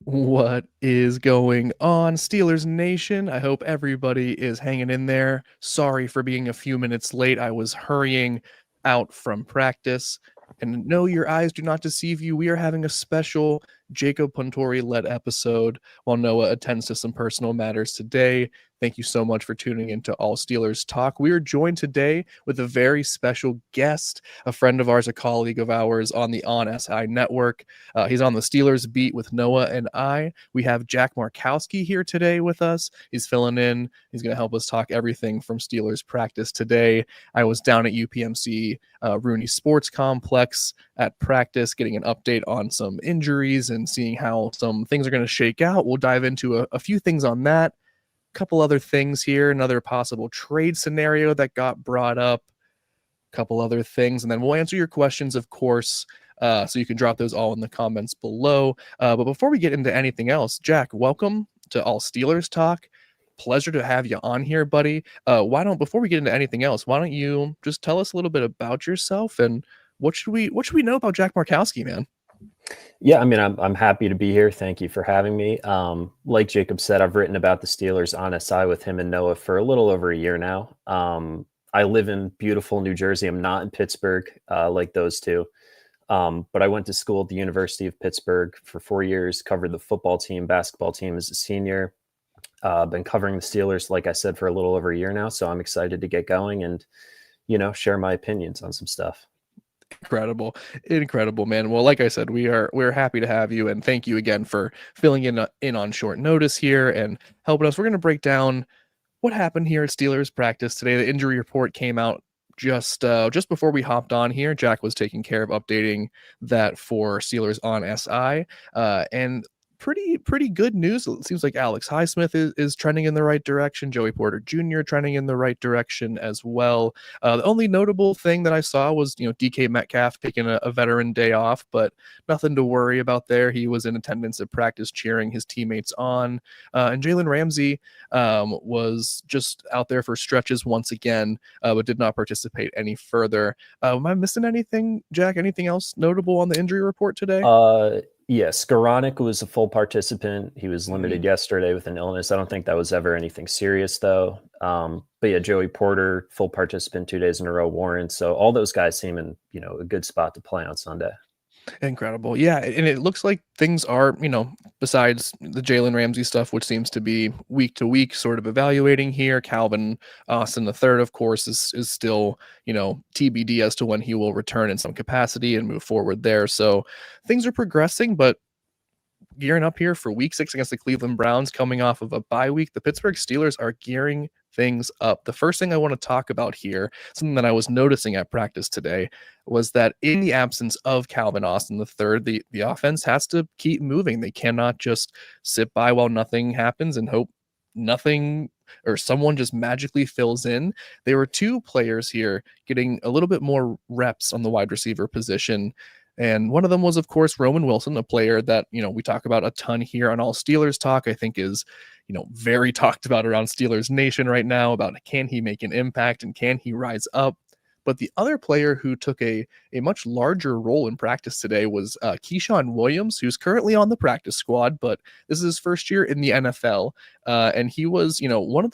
What is going on, Steelers Nation? I hope everybody is hanging in there. Sorry for being a few minutes late. I was hurrying out from practice. And no, your eyes do not deceive you. We are having a special Jacob Puntori led episode while Noah attends to some personal matters today. Thank you so much for tuning into All Steelers Talk. We are joined today with a very special guest, a friend of ours, a colleague of ours on the On SI network. He's on the Steelers beat with Noah and I. We have Jack Markowski here today with us. He's filling in. He's going to help us talk everything from Steelers practice today. I was down at UPMC Rooney Sports Complex at practice, getting an update on some injuries and seeing how some things are going to shake out. We'll dive into a few things on that. A couple other things here, another possible trade scenario that got brought up, a couple other things, and then we'll answer your questions, of course. So you can drop those all in the comments below. But before we get into anything else, Jack, welcome to All Steelers Talk. Pleasure to have you on here, buddy. Before we get into anything else, why don't you just tell us a little bit about yourself and what should we know about Jack Markowski, man? Yeah, I mean, I'm happy to be here. Thank you for having me. Like Jacob said, I've written about the Steelers on SI with him and Noah for a little over a year now. I live in beautiful New Jersey. I'm not in Pittsburgh like those two. But I went to school at the University of Pittsburgh for 4 years, covered the football team, basketball team as a senior. Been covering the Steelers, like I said, for a little over a year now. So I'm excited to get going and, share my opinions on some stuff. Incredible, man. Well, like I said, we're happy to have you, and thank you again for filling in on short notice here and helping us. We're going to break down what happened here at Steelers practice today. The injury report came out just before we hopped on here. Jack was taking care of updating that for Steelers on SI, and pretty good news. It seems like Alex Highsmith is trending in the right direction. Joey Porter Jr. trending in the right direction as well. The only notable thing that I saw was DK Metcalf taking a veteran day off, but nothing to worry about there. He was in attendance at practice cheering his teammates on, and Jalen Ramsey was just out there for stretches once again, but did not participate any further. Am I missing anything, Jack? Anything else notable on the injury report today? Yes, Skoranek was a full participant. He was limited yesterday with an illness. I don't think that was ever anything serious, though. But yeah, Joey Porter, full participant 2 days in a row, Warren. So all those guys seem in, a good spot to play on Sunday. Incredible. Yeah. And it looks like things are, besides the Jalen Ramsey stuff, which seems to be week to week sort of evaluating here. Calvin Austin the third, of course, is still, TBD as to when he will return in some capacity and move forward there. So things are progressing, but gearing up here for week 6 against the Cleveland Browns, coming off of a bye week. The Pittsburgh Steelers are gearing things up. The first thing I want to talk about here, something that I was noticing at practice today, was that in the absence of Calvin Austin III, the offense has to keep moving. They cannot just sit by while nothing happens and hope nothing or someone just magically fills in. There were two players here getting a little bit more reps on the wide receiver position. And one of them was, of course, Roman Wilson, a player that, we talk about a ton here on All Steelers Talk. I think is, very talked about around Steelers Nation right now about can he make an impact and can he rise up? But the other player who took a much larger role in practice today was Keyshawn Williams, who's currently on the practice squad, but this is his first year in the NFL. And he was, one of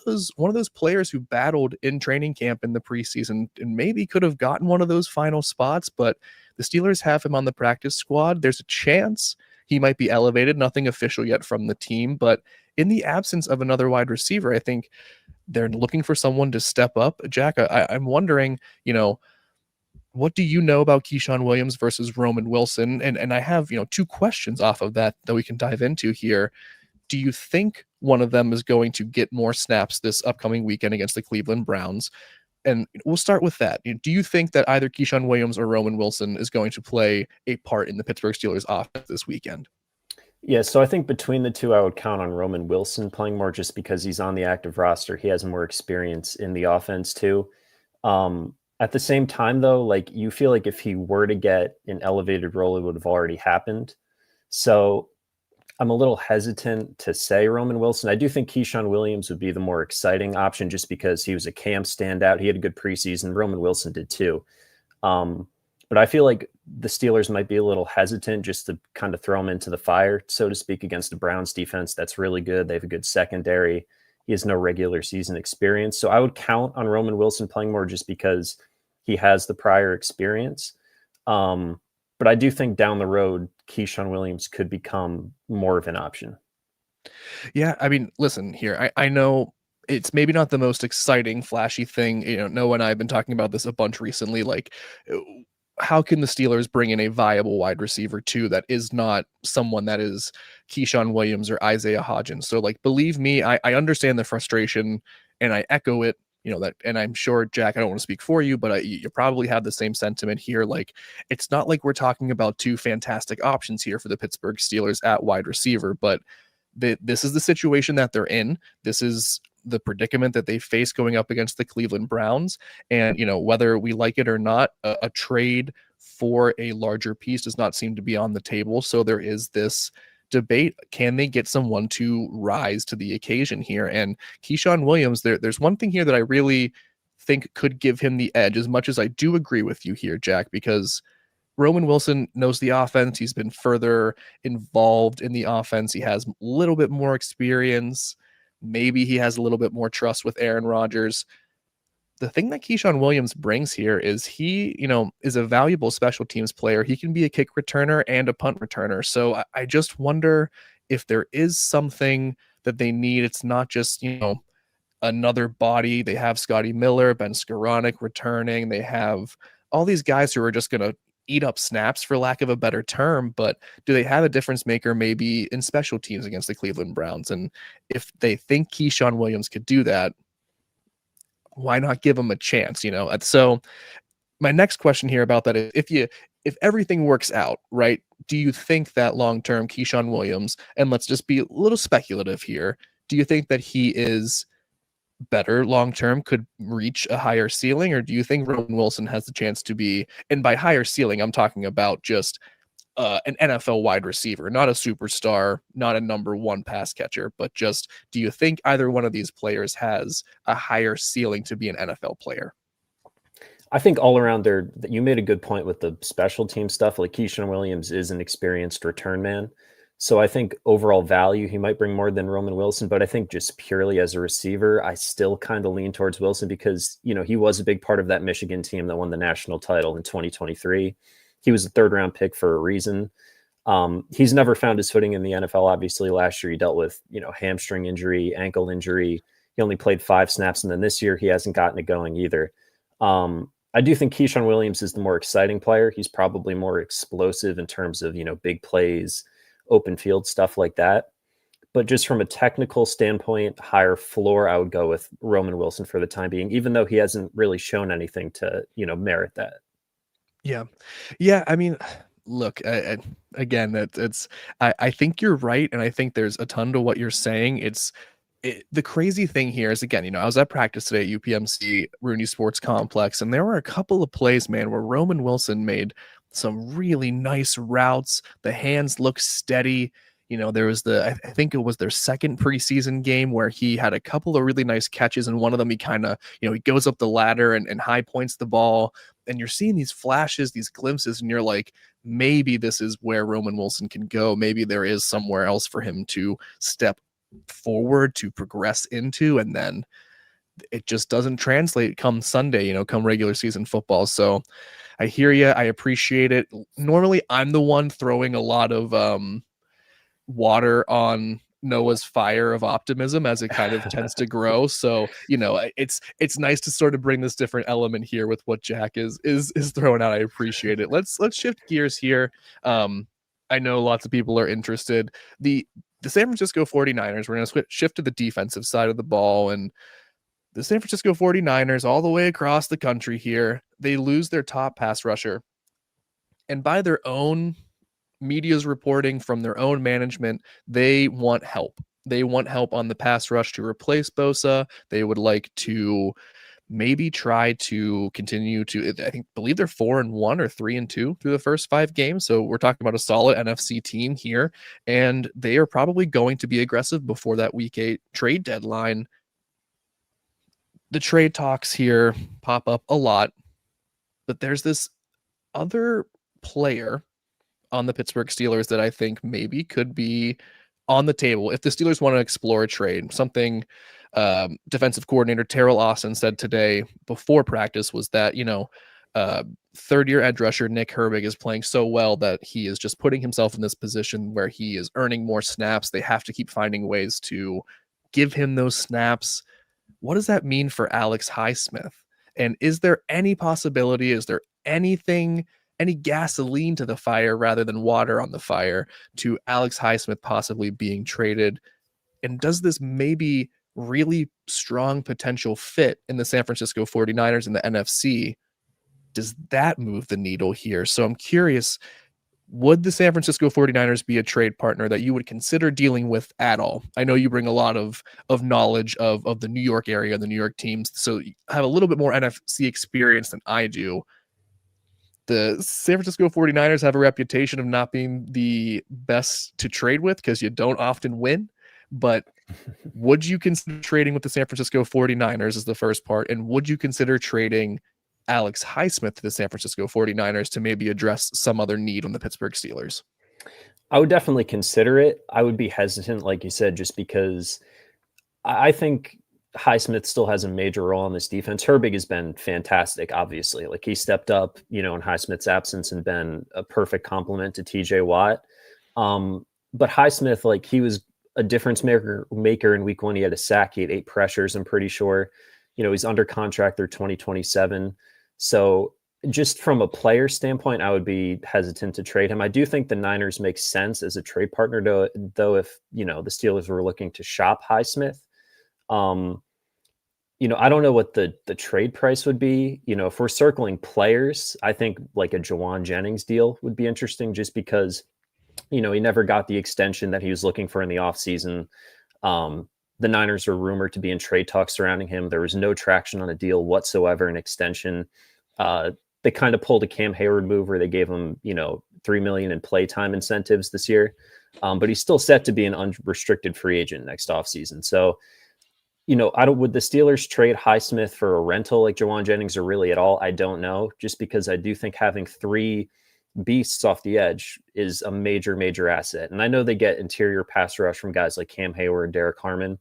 those players who battled in training camp in the preseason and maybe could have gotten one of those final spots, but the Steelers have him on the practice squad. There's a chance he might be elevated. Nothing official yet from the team, but in the absence of another wide receiver, I think they're looking for someone to step up. Jack, I'm wondering, what do you know about Keyshawn Williams versus Roman Wilson? And I have, two questions off of that we can dive into here. Do you think one of them is going to get more snaps this upcoming weekend against the Cleveland Browns? And we'll start with that. Do you think that either Keyshawn Williams or Roman Wilson is going to play a part in the Pittsburgh Steelers offense this weekend? Yeah, so I think between the two, I would count on Roman Wilson playing more just because he's on the active roster. He has more experience in the offense too. At the same time, though, like you feel like if he were to get an elevated role, it would have already happened. So I'm a little hesitant to say Roman Wilson. I do think Keyshawn Williams would be the more exciting option just because he was a camp standout. He had a good preseason. Roman Wilson did too. But But I feel like the Steelers might be a little hesitant just to kind of throw him into the fire, so to speak, against the Browns defense. That's really good. They have a good secondary. He has no regular season experience. So I would count on Roman Wilson playing more just because he has the prior experience. But I do think down the road, Keyshawn Williams could become more of an option. Yeah, I mean, listen here. I know it's maybe not the most exciting, flashy thing. Noah and I have been talking about this a bunch recently. Like, uh, how can the Steelers bring in a viable wide receiver too that is not someone that is Keyshawn Williams or Isaiah Hodgins? So, like, believe me, I understand the frustration and I echo it. That, and I'm sure, Jack, I don't want to speak for you, but you probably have the same sentiment here. Like, it's not like we're talking about two fantastic options here for the Pittsburgh Steelers at wide receiver, but this is the situation that they're in. This is the predicament that they face going up against the Cleveland Browns. And, whether we like it or not, a trade for a larger piece does not seem to be on the table. So there is this debate. Can they get someone to rise to the occasion here? And Keyshawn Williams, there's one thing here that I really think could give him the edge, as much as I do agree with you here, Jack, because Roman Wilson knows the offense. He's been further involved in the offense. He has a little bit more experience. Maybe he has a little bit more trust with Aaron Rodgers. The thing that Keyshawn Williams brings here is he, is a valuable special teams player. He can be a kick returner and a punt returner. So I just wonder if there is something that they need. It's not just, another body. They have Scotty Miller, Ben Skoranek returning. They have all these guys who are just going to eat up snaps, for lack of a better term. But do they have a difference maker maybe in special teams against the Cleveland Browns? And if they think Keyshawn Williams could do that, why not give him a chance? So my next question here about that is, if everything works out, right, do you think that long-term Keyshawn Williams, and let's just be a little speculative here, do you think that he is better long term, could reach a higher ceiling, or do you think Roman Wilson has the chance to be, and by higher ceiling, I'm talking about just an NFL wide receiver, not a superstar, not a number one pass catcher, but just, do you think either one of these players has a higher ceiling to be an NFL player? I think all around there, you made a good point with the special team stuff. Like Keyshawn Williams is an experienced return man. So I think overall value, he might bring more than Roman Wilson, but I think just purely as a receiver, I still kind of lean towards Wilson because, he was a big part of that Michigan team that won the national title in 2023. He was a third round pick for a reason. He's never found his footing in the NFL. Obviously, last year he dealt with, hamstring injury, ankle injury. He only played 5 snaps. And then this year he hasn't gotten it going either. I do think Keyshawn Williams is the more exciting player. He's probably more explosive in terms of, big plays, open field, stuff like that. But just from a technical standpoint, higher floor, I would go with Roman Wilson for the time being, even though he hasn't really shown anything to, merit that. Yeah. Yeah. I mean, look, again, I think you're right. And I think there's a ton to what you're saying. The crazy thing here is, again, I was at practice today at UPMC Rooney Sports Complex, and there were a couple of plays, man, where Roman Wilson made some really nice routes. The hands look steady. There was I think it was their second preseason game where he had a couple of really nice catches, and one of them he kind of, he goes up the ladder and high points the ball, and you're seeing these flashes, these glimpses, and you're like, maybe this is where Roman Wilson can go. Maybe there is somewhere else for him to step forward, to progress into, and then it just doesn't translate come Sunday, come regular season football. So I hear you. I appreciate it. Normally I'm the one throwing a lot of water on Noah's fire of optimism as it kind of tends to grow. So, it's nice to sort of bring this different element here with what Jack is throwing out. I appreciate it. Let's shift gears here. I know lots of people are interested. The San Francisco 49ers, we're going to shift to the defensive side of the ball, and the San Francisco 49ers, all the way across the country here, they lose their top pass rusher. And by their own media's reporting, from their own management, they want help. They want help on the pass rush to replace Bosa. They would like to maybe try to continue to, believe they're 4-1 or 3-2 through the first 5 games. So we're talking about a solid NFC team here, and they are probably going to be aggressive before that week 8 trade deadline. The trade talks here pop up a lot, but there's this other player on the Pittsburgh Steelers that I think maybe could be on the table if the Steelers want to explore a trade. Something defensive coordinator Terrell Austin said today before practice was that, uh, third year edge rusher Nick Herbig is playing so well that he is just putting himself in this position where he is earning more snaps. They have to keep finding ways to give him those snaps. What does that mean for Alex Highsmith? And is there any possibility, is there anything, any gasoline to the fire rather than water on the fire to Alex Highsmith possibly being traded? And does this maybe really strong potential fit in the San Francisco 49ers in the NFC? Does that move the needle here? So I'm curious, would the San Francisco 49ers be a trade partner that you would consider dealing with at all? I know you bring a lot of knowledge of the New York area, the New York teams, so you have a little bit more NFC experience than I do. The San Francisco 49ers have a reputation of not being the best to trade with because you don't often win. But would you consider trading with the San Francisco 49ers is the first part? And would you consider trading Alex Highsmith to the San Francisco 49ers to maybe address some other need on the Pittsburgh Steelers? I would definitely consider it. I would be hesitant, like you said, just because I think Highsmith still has a major role in this defense. Herbig has been fantastic, obviously. Like he stepped up, in Highsmith's absence and been a perfect complement to TJ Watt. But Highsmith, like he was a difference maker in week one. He had a sack, he had 8 pressures, I'm pretty sure. He's under contract through 2027. So just from a player standpoint, I would be hesitant to trade him. I do think the Niners make sense as a trade partner, though if, the Steelers were looking to shop Highsmith. I don't know what the trade price would be. If we're circling players, I think like a Jawan Jennings deal would be interesting just because, he never got the extension that he was looking for in the offseason. The Niners are rumored to be in trade talks surrounding him. There was no traction on a deal whatsoever, an extension. They kind of pulled a Cam Hayward move where they gave him, $3 million in playtime incentives this year. But he's still set to be an unrestricted free agent next offseason. So, would the Steelers trade Highsmith for a rental like Jawan Jennings or really at all? I don't know, just because I do think having 3 beasts off the edge is a major, major asset. And I know they get interior pass rush from guys like Cam Hayward, Derek Harmon.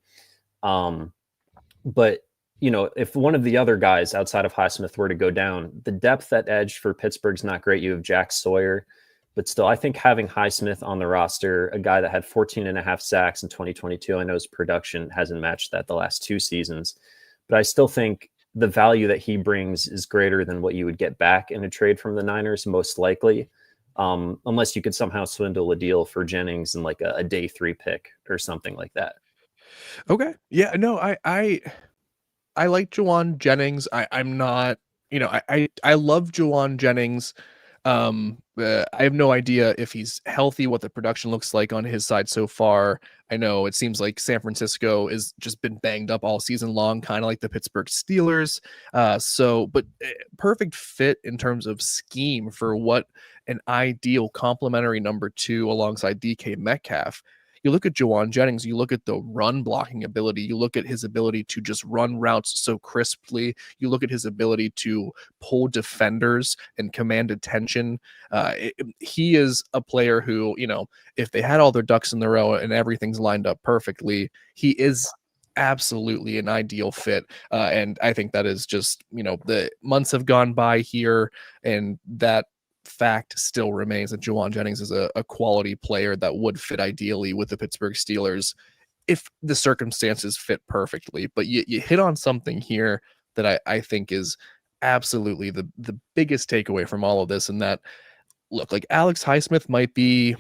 But, if one of the other guys outside of Highsmith were to go down, the depth at edge for Pittsburgh's not great. You have Jack Sawyer, but still, I think having Highsmith on the roster, a guy that had 14 and a half sacks in 2022, I know his production hasn't matched that the last 2 seasons, but I still think the value that he brings is greater than what you would get back in a trade from the Niners, most likely, unless you could somehow swindle a deal for Jennings and like a day 3 pick or something like that. Okay. No, I like Jawan Jennings. I'm not, I love Jawan Jennings. I have no idea if he's healthy, what the production looks like on his side so far. I know it seems like San Francisco has just been banged up all season long, kind of like the Pittsburgh Steelers. But perfect fit in terms of scheme for what an ideal complementary number 2 alongside DK Metcalf. You look at Jawan Jennings, you look at the run blocking ability, you look at his ability to just run routes so crisply, you look at his ability to pull defenders and command attention. He is a player who, if they had all their ducks in the row and everything's lined up perfectly, he is absolutely an ideal fit. And I think that is just, the months have gone by here, and that fact still remains that Jawan Jennings is a quality player that would fit ideally with the Pittsburgh Steelers if the circumstances fit perfectly. But you hit on something here that I think is absolutely the biggest takeaway from all of this, and that, look, like Alex Highsmith might be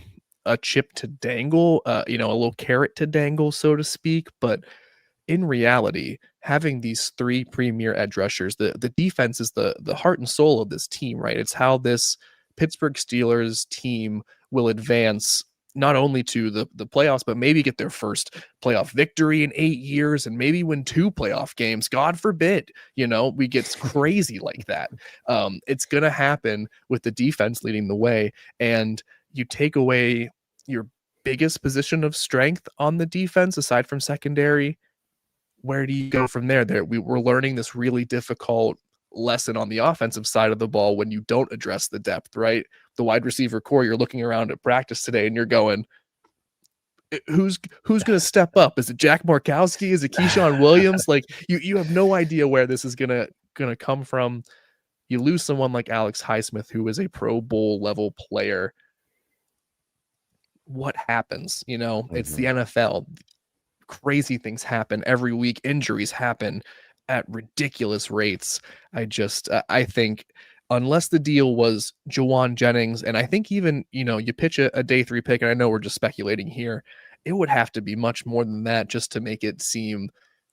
a chip to dangle, a little carrot to dangle, so to speak, but in reality, having these 3 premier edge rushers, the defense is the heart and soul of this team, right? It's how this Pittsburgh Steelers team will advance not only to the playoffs, but maybe get their first playoff victory in 8 years and maybe win 2 playoff games. God forbid, we get crazy like that. It's going to happen with the defense leading the way, and you take away your biggest position of strength on the defense aside from secondary. Where do you go from there? We're learning this really difficult lesson on the offensive side of the ball when you don't address the depth, right? The wide receiver core, you're looking around at practice today and you're going, who's going to step up? Is it Jack Markowski? Is it Keyshawn Williams? Like you have no idea where this is gonna come from. You lose someone like Alex Highsmith, who is a Pro Bowl level player. What happens? It's the Mhm. NFL. Crazy things happen every week. Injuries happen at ridiculous rates. I think unless the deal was Jawan Jennings, and I think even, you pitch a day 3 pick, and I know we're just speculating here, it would have to be much more than that just to make it seem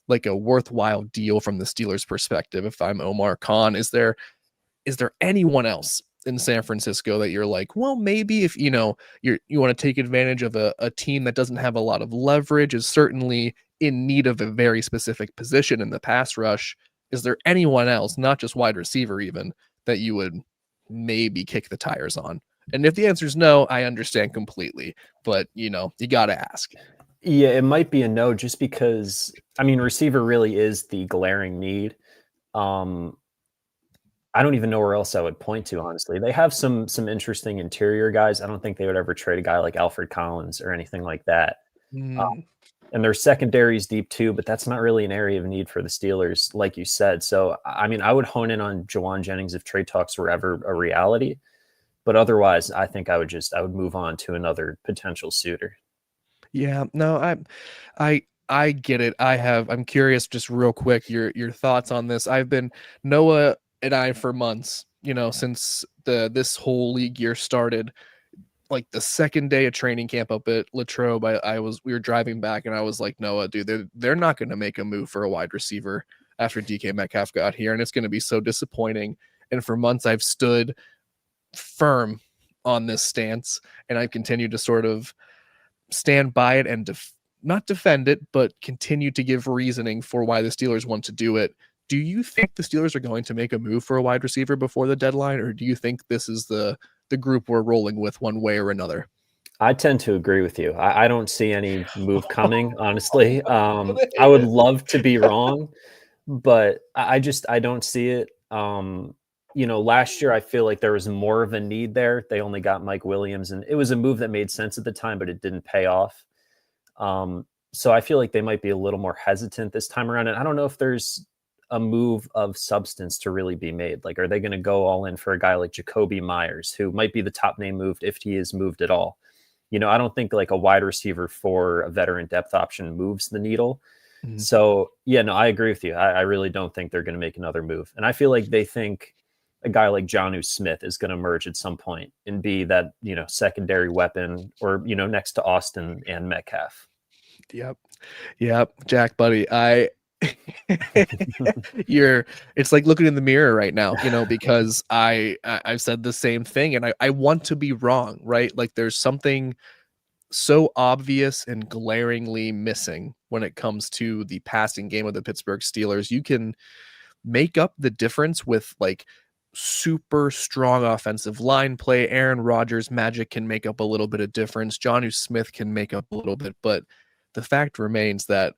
like a worthwhile deal from the Steelers' perspective. If I'm Omar Khan, is there anyone else in San Francisco that you're like, well, maybe if you want to take advantage of a team that doesn't have a lot of leverage, is certainly in need of a very specific position in the pass rush. Is there anyone else, not just wide receiver even, that you would maybe kick the tires on? And if the answer is no, I understand completely. But you gotta ask. Yeah, it might be a no just because I mean receiver really is the glaring need. Um I don't even know where else I would point to, honestly. They have some interesting interior guys. I don't think they would ever trade a guy like Alfred Collins or anything like that. Uh, Mm, and their secondary is deep too, but that's not really an area of need for the Steelers, like you said. So, I mean, I would hone in on Jawan Jennings if trade talks were ever a reality. But otherwise, I think I would move on to another potential suitor. yeah, no, I get it. I'm curious, just real quick, your thoughts on this. I've been Noah and I for months, since this whole league year started. Like the second day of training camp up at Latrobe, we were driving back and I was like, Noah, dude, they're not going to make a move for a wide receiver after DK Metcalf got here, and it's going to be so disappointing. And for months, I've stood firm on this stance, and I've continued to sort of stand by it and not defend it, but continue to give reasoning for why the Steelers want to do it. Do you think the Steelers are going to make a move for a wide receiver before the deadline, or do you think this is the group we're rolling with one way or another? I tend to agree with you. I don't see any move coming, honestly. I would love to be wrong, but I don't see it. Last year I feel like there was more of a need there. They only got Mike Williams, and it was a move that made sense at the time, but it didn't pay off. So I feel like they might be a little more hesitant this time around. And I don't know if there's a move of substance to really be made. Like, are they going to go all in for a guy like Jacoby Myers, who might be the top name moved if he is moved at all? I don't think like a wide receiver for a veteran depth option moves the needle. Mhm. So yeah, no, I agree with you. I really don't think they're going to make another move. And I feel like they think a guy like Jonnu Smith is going to emerge at some point and be that, secondary weapon or, next to Austin and Metcalf. Yep. Yep. Jack, buddy, you're it's like looking in the mirror right now, because I've said the same thing, and I want to be wrong, right? Like there's something so obvious and glaringly missing when it comes to the passing game of the Pittsburgh Steelers. You can make up the difference with like super strong offensive line play. Aaron Rodgers magic can make up a little bit of difference. Jonnu Smith can make up a little bit, but the fact remains that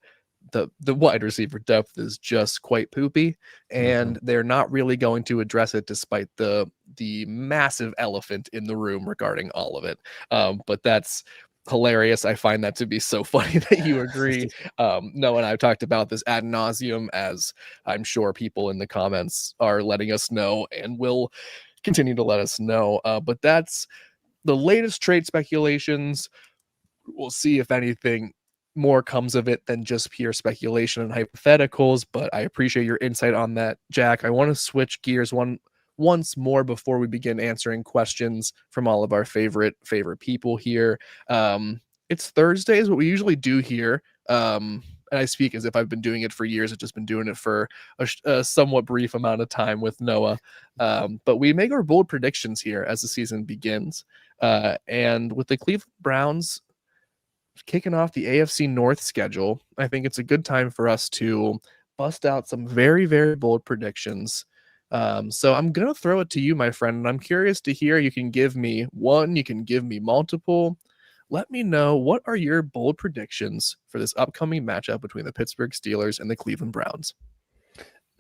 the wide receiver depth is just quite poopy, Mhm. and they're not really going to address it despite the massive elephant in the room regarding all of it. But that's hilarious. I find that to be so funny that you agree. Noah and I've talked about this ad nauseum, as I'm sure people in the comments are letting us know and will continue to let us know. But that's the latest trade speculations. We'll see if anything more comes of it than just pure speculation and hypotheticals. But I appreciate your insight on that, Jack. I want to switch gears once more before we begin answering questions from all of our favorite people here. It's Thursdays. What we usually do here. And I speak as if I've been doing it for years. I've just been doing it for a somewhat brief amount of time with Noah. But we make our bold predictions here as the season begins. And with the Cleveland Browns kicking off the AFC North schedule, I think it's a good time for us to bust out some very, very bold predictions. So I'm going to throw it to you, my friend, and I'm curious to hear. You can give me one, you can give me multiple. Let me know, what are your bold predictions for this upcoming matchup between the Pittsburgh Steelers and the Cleveland Browns?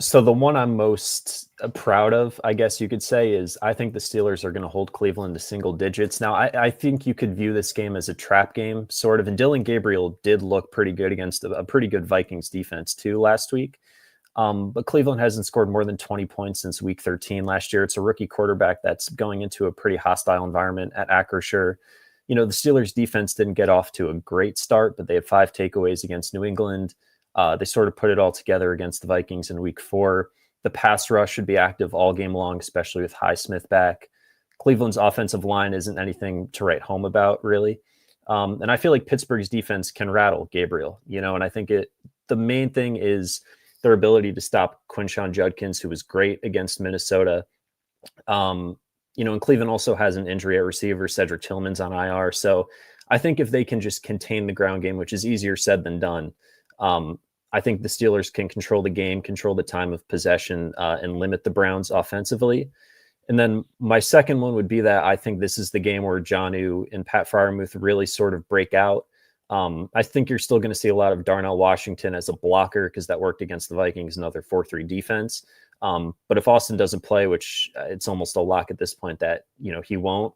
So the one I'm most proud of, I guess you could say, is I think the Steelers are going to hold Cleveland to single digits. Now, I think you could view this game as a trap game, sort of. And Dylan Gabriel did look pretty good against a pretty good Vikings defense too last week. But Cleveland hasn't scored more than 20 points since week 13 last year. It's a rookie quarterback that's going into a pretty hostile environment at Acrisure. You know, the Steelers defense didn't get off to a great start, but they had 5 takeaways against New England. They sort of put it all together against the Vikings in week 4. The pass rush should be active all game long, especially with Highsmith back. Cleveland's offensive line isn't anything to write home about, really. And I feel like Pittsburgh's defense can rattle Gabriel, you know, and I think the main thing is their ability to stop Quinshon Judkins, who was great against Minnesota. You know, and Cleveland also has an injury at receiver. Cedric Tillman's on IR. So I think if they can just contain the ground game, which is easier said than done, I think the Steelers can control the game, control the time of possession, and limit the Browns offensively. And then my second one would be that I think this is the game where Jonnu and Pat Freiermuth really sort of break out. I think you're still going to see a lot of Darnell Washington as a blocker because that worked against the Vikings, another 4-3 defense. But if Austin doesn't play, which it's almost a lock at this point that, you know, he won't,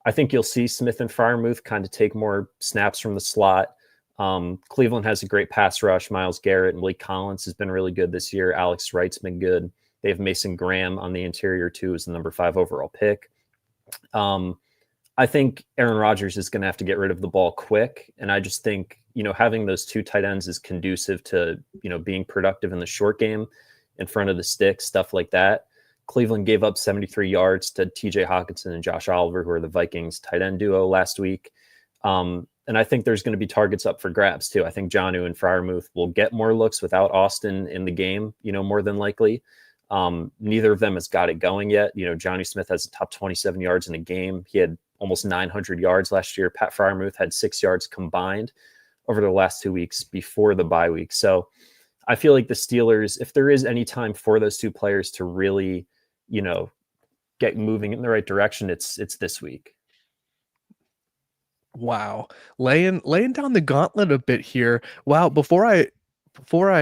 I think you'll see Smith and Freiermuth kind of take more snaps from the slot. Cleveland has a great pass rush. Myles Garrett and Malik Collins has been really good this year. Alex Wright's been good. They have Mason Graham on the interior too as the number 5 overall pick. I think Aaron Rodgers is going to have to get rid of the ball quick. And I just think, you know, having those 2 tight ends is conducive to, you know, being productive in the short game in front of the sticks, stuff like that. Cleveland gave up 73 yards to TJ Hawkinson and Josh Oliver, who are the Vikings tight end duo last week. And I think there's going to be targets up for grabs too. I think Jonnu and Freiermuth will get more looks without Austin in the game, you know, more than likely. Neither of them has got it going yet. You know, Johnny Smith has a top 27 yards in a game. He had almost 900 yards last year. Pat Freiermuth had 6 yards combined over the last 2 weeks before the bye week. So I feel like the Steelers, if there is any time for those 2 players to really, you know, get moving in the right direction, it's this week. Wow. Laying down the gauntlet a bit here. Wow, before I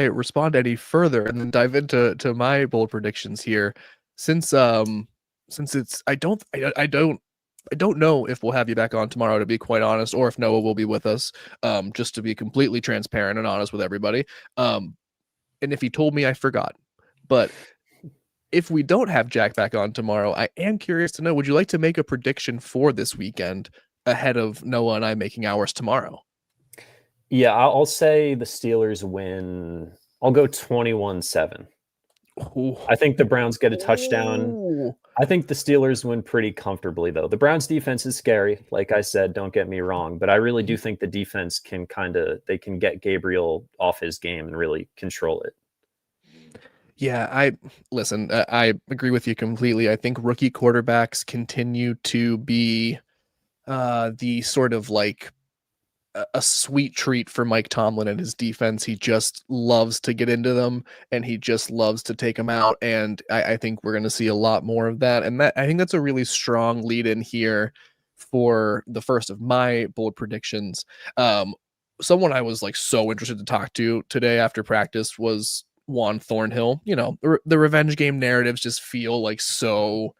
respond any further and then dive into my bold predictions here, since it's I don't know if we'll have you back on tomorrow, to be quite honest, or if Noah will be with us. Just to be completely transparent and honest with everybody. And if he told me, I forgot. But if we don't have Jack back on tomorrow, I am curious to know, would you like to make a prediction for this weekend ahead of Noah and I making ours tomorrow? Yeah, I'll say the Steelers win. I'll go 21-7. Ooh. I think the Browns get a touchdown. Ooh. I think the Steelers win pretty comfortably, though. The Browns defense is scary. Like I said, don't get me wrong, but I really do think the defense can they can get Gabriel off his game and really control it. Yeah, I agree with you completely. I think rookie quarterbacks continue to be the sort of like a sweet treat for Mike Tomlin and his defense. He just loves to get into them and he just loves to take them out. And I think we're going to see a lot more of that. And I think that's a really strong lead in here for the first of my bold predictions. Someone I was like so interested to talk to today after practice was Juan Thornhill. You know, the revenge game narratives just feel like so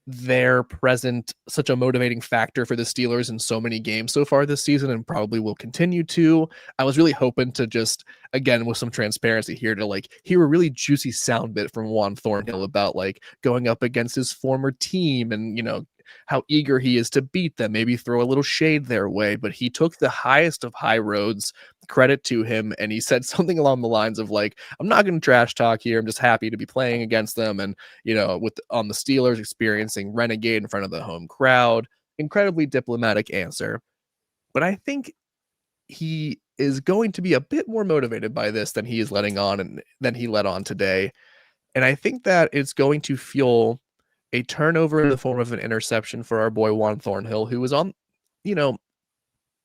they're present, such a motivating factor for the Steelers in so many games so far this season and probably will continue to. I was really hoping to just, again, with some transparency here, to like hear a really juicy sound bit from Juan Thornhill about like going up against his former team and, you know, how eager he is to beat them, maybe throw a little shade their way. But he took the highest of high roads, credit to him, and he said something along the lines of like, I'm not going to trash talk here. I'm just happy to be playing against them. And, you know, on the Steelers experiencing Renegade in front of the home crowd. Incredibly diplomatic answer. But I think he is going to be a bit more motivated by this than he is letting on and than he let on today. And I think that it's going to fuel a turnover in the form of an interception for our boy Juan Thornhill, who was on, you know,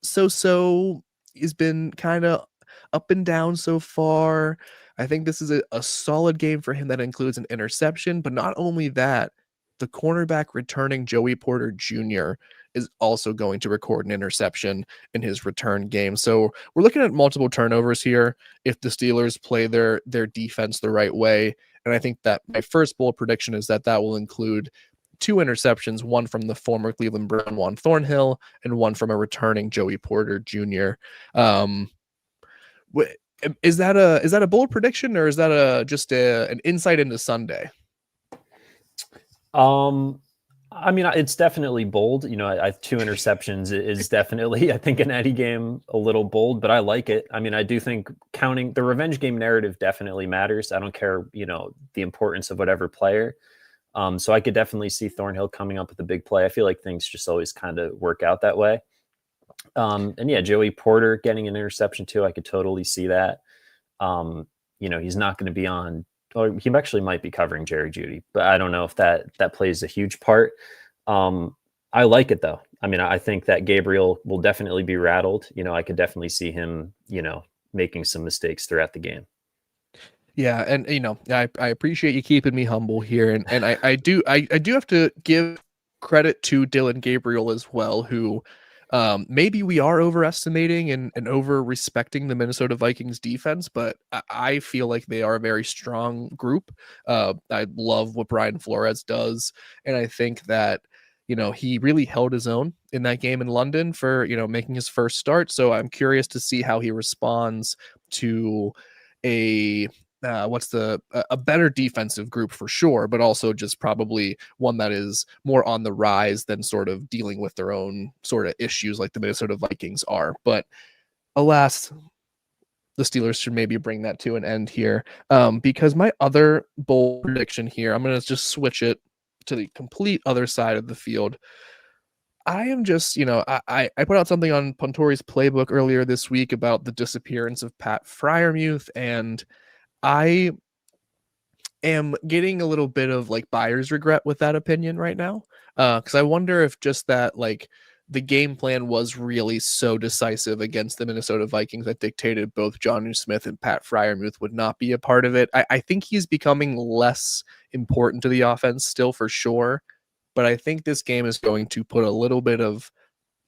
so has been kind of up and down so far. I think this is a solid game for him that includes an interception, but not only that, the cornerback returning Joey Porter Jr. is also going to record an interception in his return game. So we're looking at multiple turnovers here if the Steelers play their defense the right way. And I think that my first bold prediction is that that will include two interceptions, one from the former Cleveland Brown Juan Thornhill and one from a returning Joey Porter Jr. Um, is that a bold prediction, or is that a just an insight into Sunday? Um, I mean, it's definitely bold. You know, two interceptions is definitely, I think, in any game a little bold, but I like it. I mean, I do think counting the revenge game narrative definitely matters. I don't care, the importance of whatever player. So I could definitely see Thornhill coming up with a big play. I feel like things just always kind of work out that way. And yeah, Joey Porter getting an interception too. I could totally see that. He's not going to be on, or he actually might be covering Jerry Jeudy, but I don't know if that plays a huge part. I like it though. I mean, I think that Gabriel will definitely be rattled. I could definitely see him, making some mistakes throughout the game. Yeah, and I appreciate you keeping me humble here, and I do have to give credit to Dylan Gabriel as well, who maybe we are overestimating and over respecting the Minnesota Vikings defense, but I feel like they are a very strong group. I love what Brian Flores does, and I think that he really held his own in that game in London for making his first start. So I'm curious to see how he responds to a a better defensive group for sure, but also just probably one that is more on the rise than sort of dealing with their own sort of issues like the Minnesota Vikings are. But alas, the Steelers should maybe bring that to an end here. Because my other bold prediction here, I'm going to just switch it to the complete other side of the field. I am just, I put out something on Puntori's playbook earlier this week about the disappearance of Pat Fryermuth, and I am getting a little bit of like buyer's regret with that opinion right now. Because I wonder if just that, like, the game plan was really so decisive against the Minnesota Vikings that dictated both Jonnu Smith and Pat Fryermuth would not be a part of it. I think he's becoming less important to the offense still for sure, but I think this game is going to put a little bit of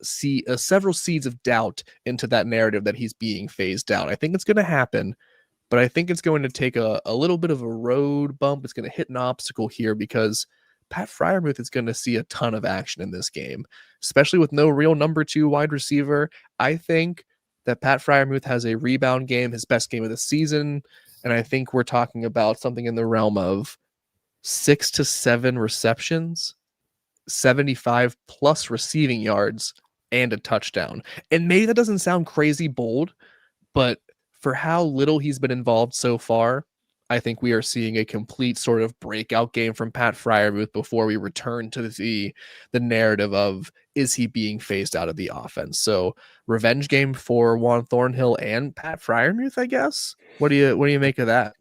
several seeds of doubt into that narrative that he's being phased out. I think it's going to happen, but I think it's going to take a little bit of a road bump. It's going to hit an obstacle here because Pat Fryermuth is going to see a ton of action in this game, especially with no real number two wide receiver. I think that Pat Fryermuth has a rebound game, his best game of the season. And I think we're talking about something in the realm of 6 to 7 receptions, 75 plus receiving yards, and a touchdown. And maybe that doesn't sound crazy bold, but for how little he's been involved so far, I think we are seeing a complete sort of breakout game from Pat Fryermuth before we return to the narrative of, is he being phased out of the offense? So revenge game for Juan Thornhill and Pat Fryermuth, I guess. What do you make of that?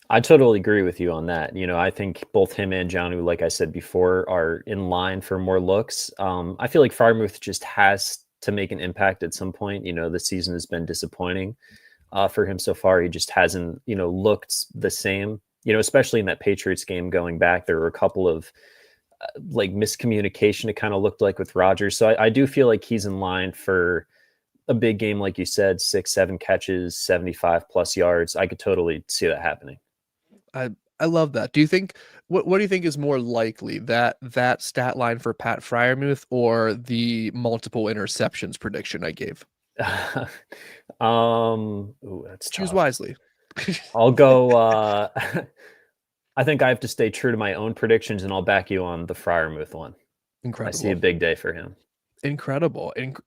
I totally agree with you on that. I think both him and Jonnu, like I said before, are in line for more looks. I feel like Fryermuth just has to make an impact at some point. The season has been disappointing for him so far. He just hasn't, looked the same, especially in that Patriots game going back. There were a couple of like miscommunication, it kind of looked like, with Rodgers. So I do feel like he's in line for a big game, like you said, 6-7 catches, 75 plus yards. I could totally see that happening. I love that. Do you think what do you think is more likely, that stat line for Pat Fryermuth or the multiple interceptions prediction I gave? Ooh, that's Choose tough. wisely. I'll go I think I have to stay true to my own predictions, and I'll back you on the Fryermuth one. I see a Incredible. big day for him. Incredible. And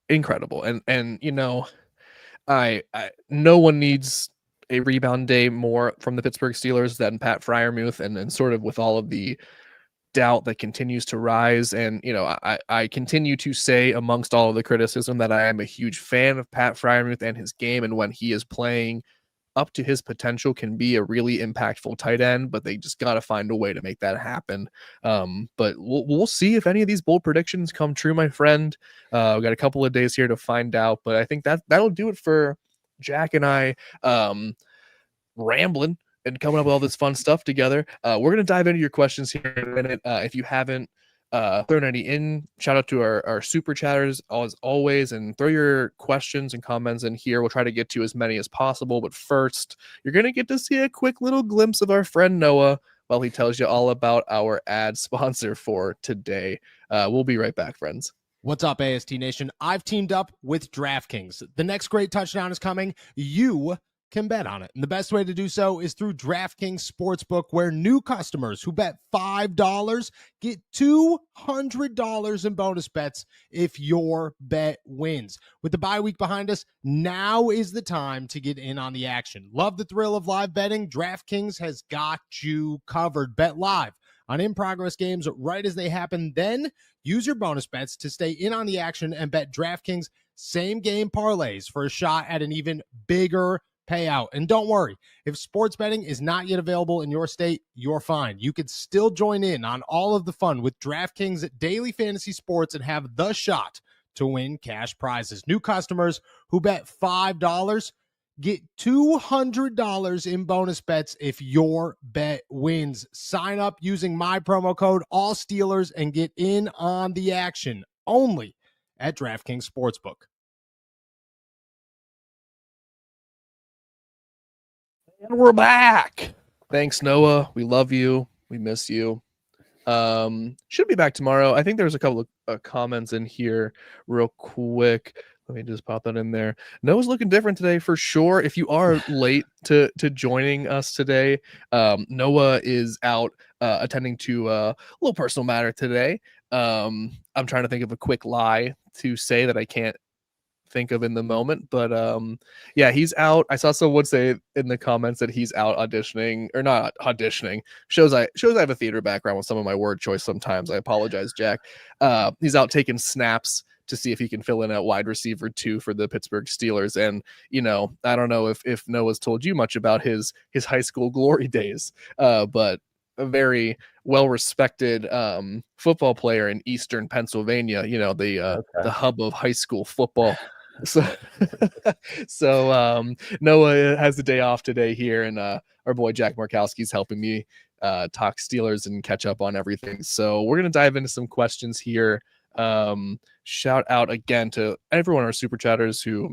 I no one needs a rebound day more from the Pittsburgh Steelers than Pat Fryermuth, and sort of with all of the doubt that continues to rise. And I continue to say, amongst all of the criticism, that I am a huge fan of Pat Fryermuth and his game, and when he is playing up to his potential can be a really impactful tight end, but they just got to find a way to make that happen. But we'll see if any of these bold predictions come true, my friend. We've got a couple of days here to find out, but I think that'll do it for Jack and I rambling and coming up with all this fun stuff together. We're going to dive into your questions here in a minute. If you haven't throwing any in. Shout out to our super chatters as always, and throw your questions and comments in here. We'll try to get to as many as possible. But first, you're going to get to see a quick little glimpse of our friend Noah while he tells you all about our ad sponsor for today. We'll be right back, friends. What's up, AST Nation? I've teamed up with DraftKings. The next great touchdown is coming. You can bet on it. And the best way to do so is through DraftKings Sportsbook, where new customers who bet $5 get $200 in bonus bets if your bet wins. With the bye week behind us, now is the time to get in on the action. Love the thrill of live betting? DraftKings has got you covered. Bet live on in-progress games right as they happen. Then use your bonus bets to stay in on the action and bet DraftKings same-game parlays for a shot at an even bigger payout. And don't worry, if sports betting is not yet available in your state, you're fine. You can still join in on all of the fun with DraftKings Daily Fantasy Sports and have the shot to win cash prizes. New customers who bet $5 get $200 in bonus bets if your bet wins. Sign up using my promo code ALLSteelers and get in on the action only at DraftKings Sportsbook. And we're back. Thanks, Noah. We love you. We miss you. Should be back tomorrow. I think there's a couple of comments in here real quick. Let me just pop that in there. Noah's looking different today for sure. If you are late to joining us today, Noah is out attending to a little personal matter today. I'm trying to think of a quick lie to say that I can't think of in the moment, but yeah, he's out. I saw someone say in the comments that he's out auditioning, or not auditioning, shows I have a theater background with some of my word choice sometimes. I apologize, Jack. He's out taking snaps to see if he can fill in at wide receiver 2 for the Pittsburgh Steelers. And I don't know if Noah's told you much about his high school glory days, but a very well-respected football player in Eastern Pennsylvania, the hub of high school football. So Noah has the day off today here, and our boy Jack Markowski's helping me talk Steelers and catch up on everything. So we're gonna dive into some questions here. Shout out again to everyone, our super chatters who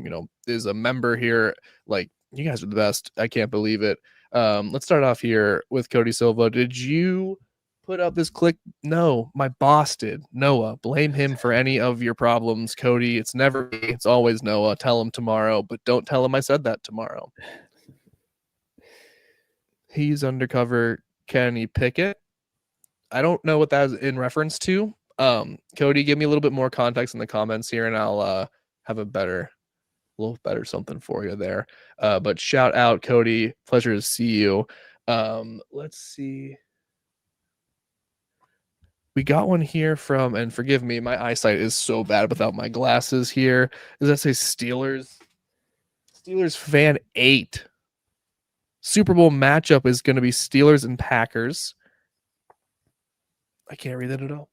is a member here. Like, you guys are the best. I can't believe it. Let's start off here with Cody Silva. Did you put up this click? No, my boss did. Noah, blame him for any of your problems. Cody, it's never me. It's always Noah. Tell him tomorrow, but don't tell him I said that tomorrow. He's undercover Kenny Pickett. I don't know what that is in reference to. Cody, give me a little bit more context in the comments here, and I'll have a little better something for you there. But shout out, Cody. Pleasure to see you. Let's see. We got one here from, and forgive me, my eyesight is so bad without my glasses here. Does that say Steelers? Steelers fan 8. Super Bowl matchup is going to be Steelers and Packers. I can't read that at all.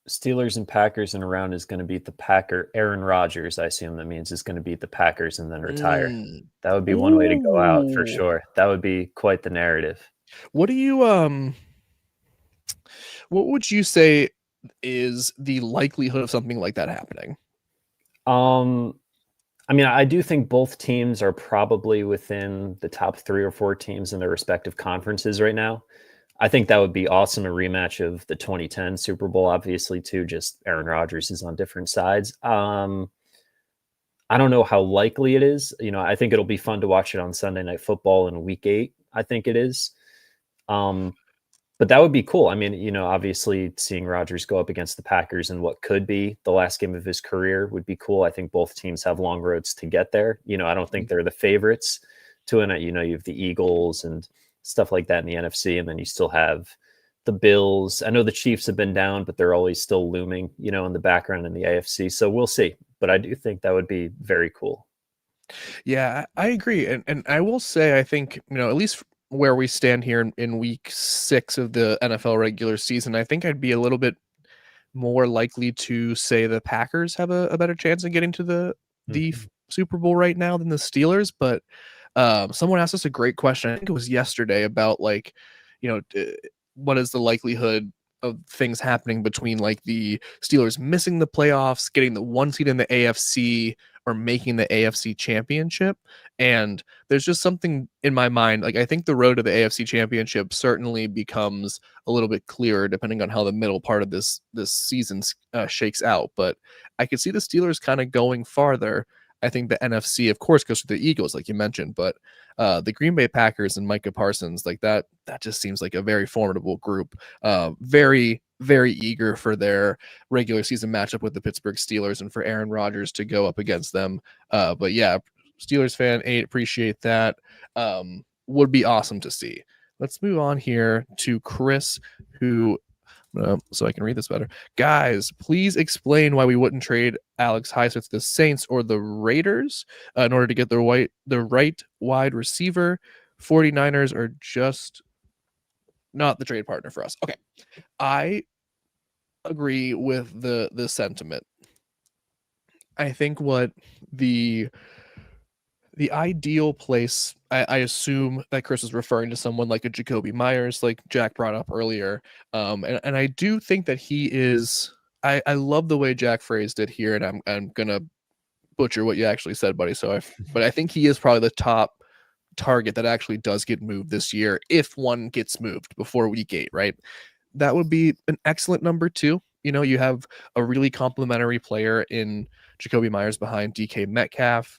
Steelers and Packers in a round is going to beat the Packer. Aaron Rodgers, I assume that means, is going to beat the Packers and then retire. That would be one way to go out for sure. That would be quite the narrative. What do you what would you say is the likelihood of something like that happening? I mean, I do think both teams are probably within the top 3 or 4 teams in their respective conferences right now. I think that would be awesome, a rematch of the 2010 Super Bowl, obviously, too. Just Aaron Rodgers is on different sides. I don't know how likely it is. I think it'll be fun to watch it on Sunday Night Football in Week 8. I think it is. But that would be cool. I mean, obviously seeing Rodgers go up against the Packers in what could be the last game of his career would be cool. I think both teams have long roads to get there. I don't think they're the favorites to it. You have the Eagles and stuff like that in the NFC, and then you still have the Bills. I know the Chiefs have been down, but they're always still looming, in the background in the AFC. So we'll see. But I do think that would be very cool. Yeah, I agree. And I will say, I think, at least where we stand here in week 6 of the NFL regular season, I think I'd be a little bit more likely to say the Packers have a better chance of getting to the Super Bowl right now than the Steelers. But someone asked us a great question. I think it was yesterday about what is the likelihood of things happening between like the Steelers missing the playoffs, getting the 1 seed in the AFC, or making the AFC championship. And there's just something in my mind. Like, I think the road to the AFC championship certainly becomes a little bit clearer depending on how the middle part of this season shakes out. But I could see the Steelers kind of going farther. I think the NFC, of course, goes to the Eagles, like you mentioned, but the Green Bay Packers and Micah Parsons, like that just seems like a very formidable group. Very, very eager for their regular season matchup with the Pittsburgh Steelers and for Aaron Rodgers to go up against them. But yeah, Steelers fan 8, appreciate that. Would be awesome to see. Let's move on here to Chris, who so I can read this better. Guys, please explain why we wouldn't trade Alex Highsmith to the Saints or the Raiders in order to get the right wide receiver. 49ers are just not the trade partner for us. Okay. I agree with the sentiment. I think what the ideal place, I assume that Chris is referring to someone like a Jacoby Myers, like Jack brought up earlier. And I do think that he is, I love the way Jack phrased it here, and I'm gonna butcher what you actually said, buddy. But I think he is probably the top target that actually does get moved this year, if one gets moved before week 8, right? That would be an excellent number 2. You know, you have a really complimentary player in Jacoby Myers behind DK Metcalf.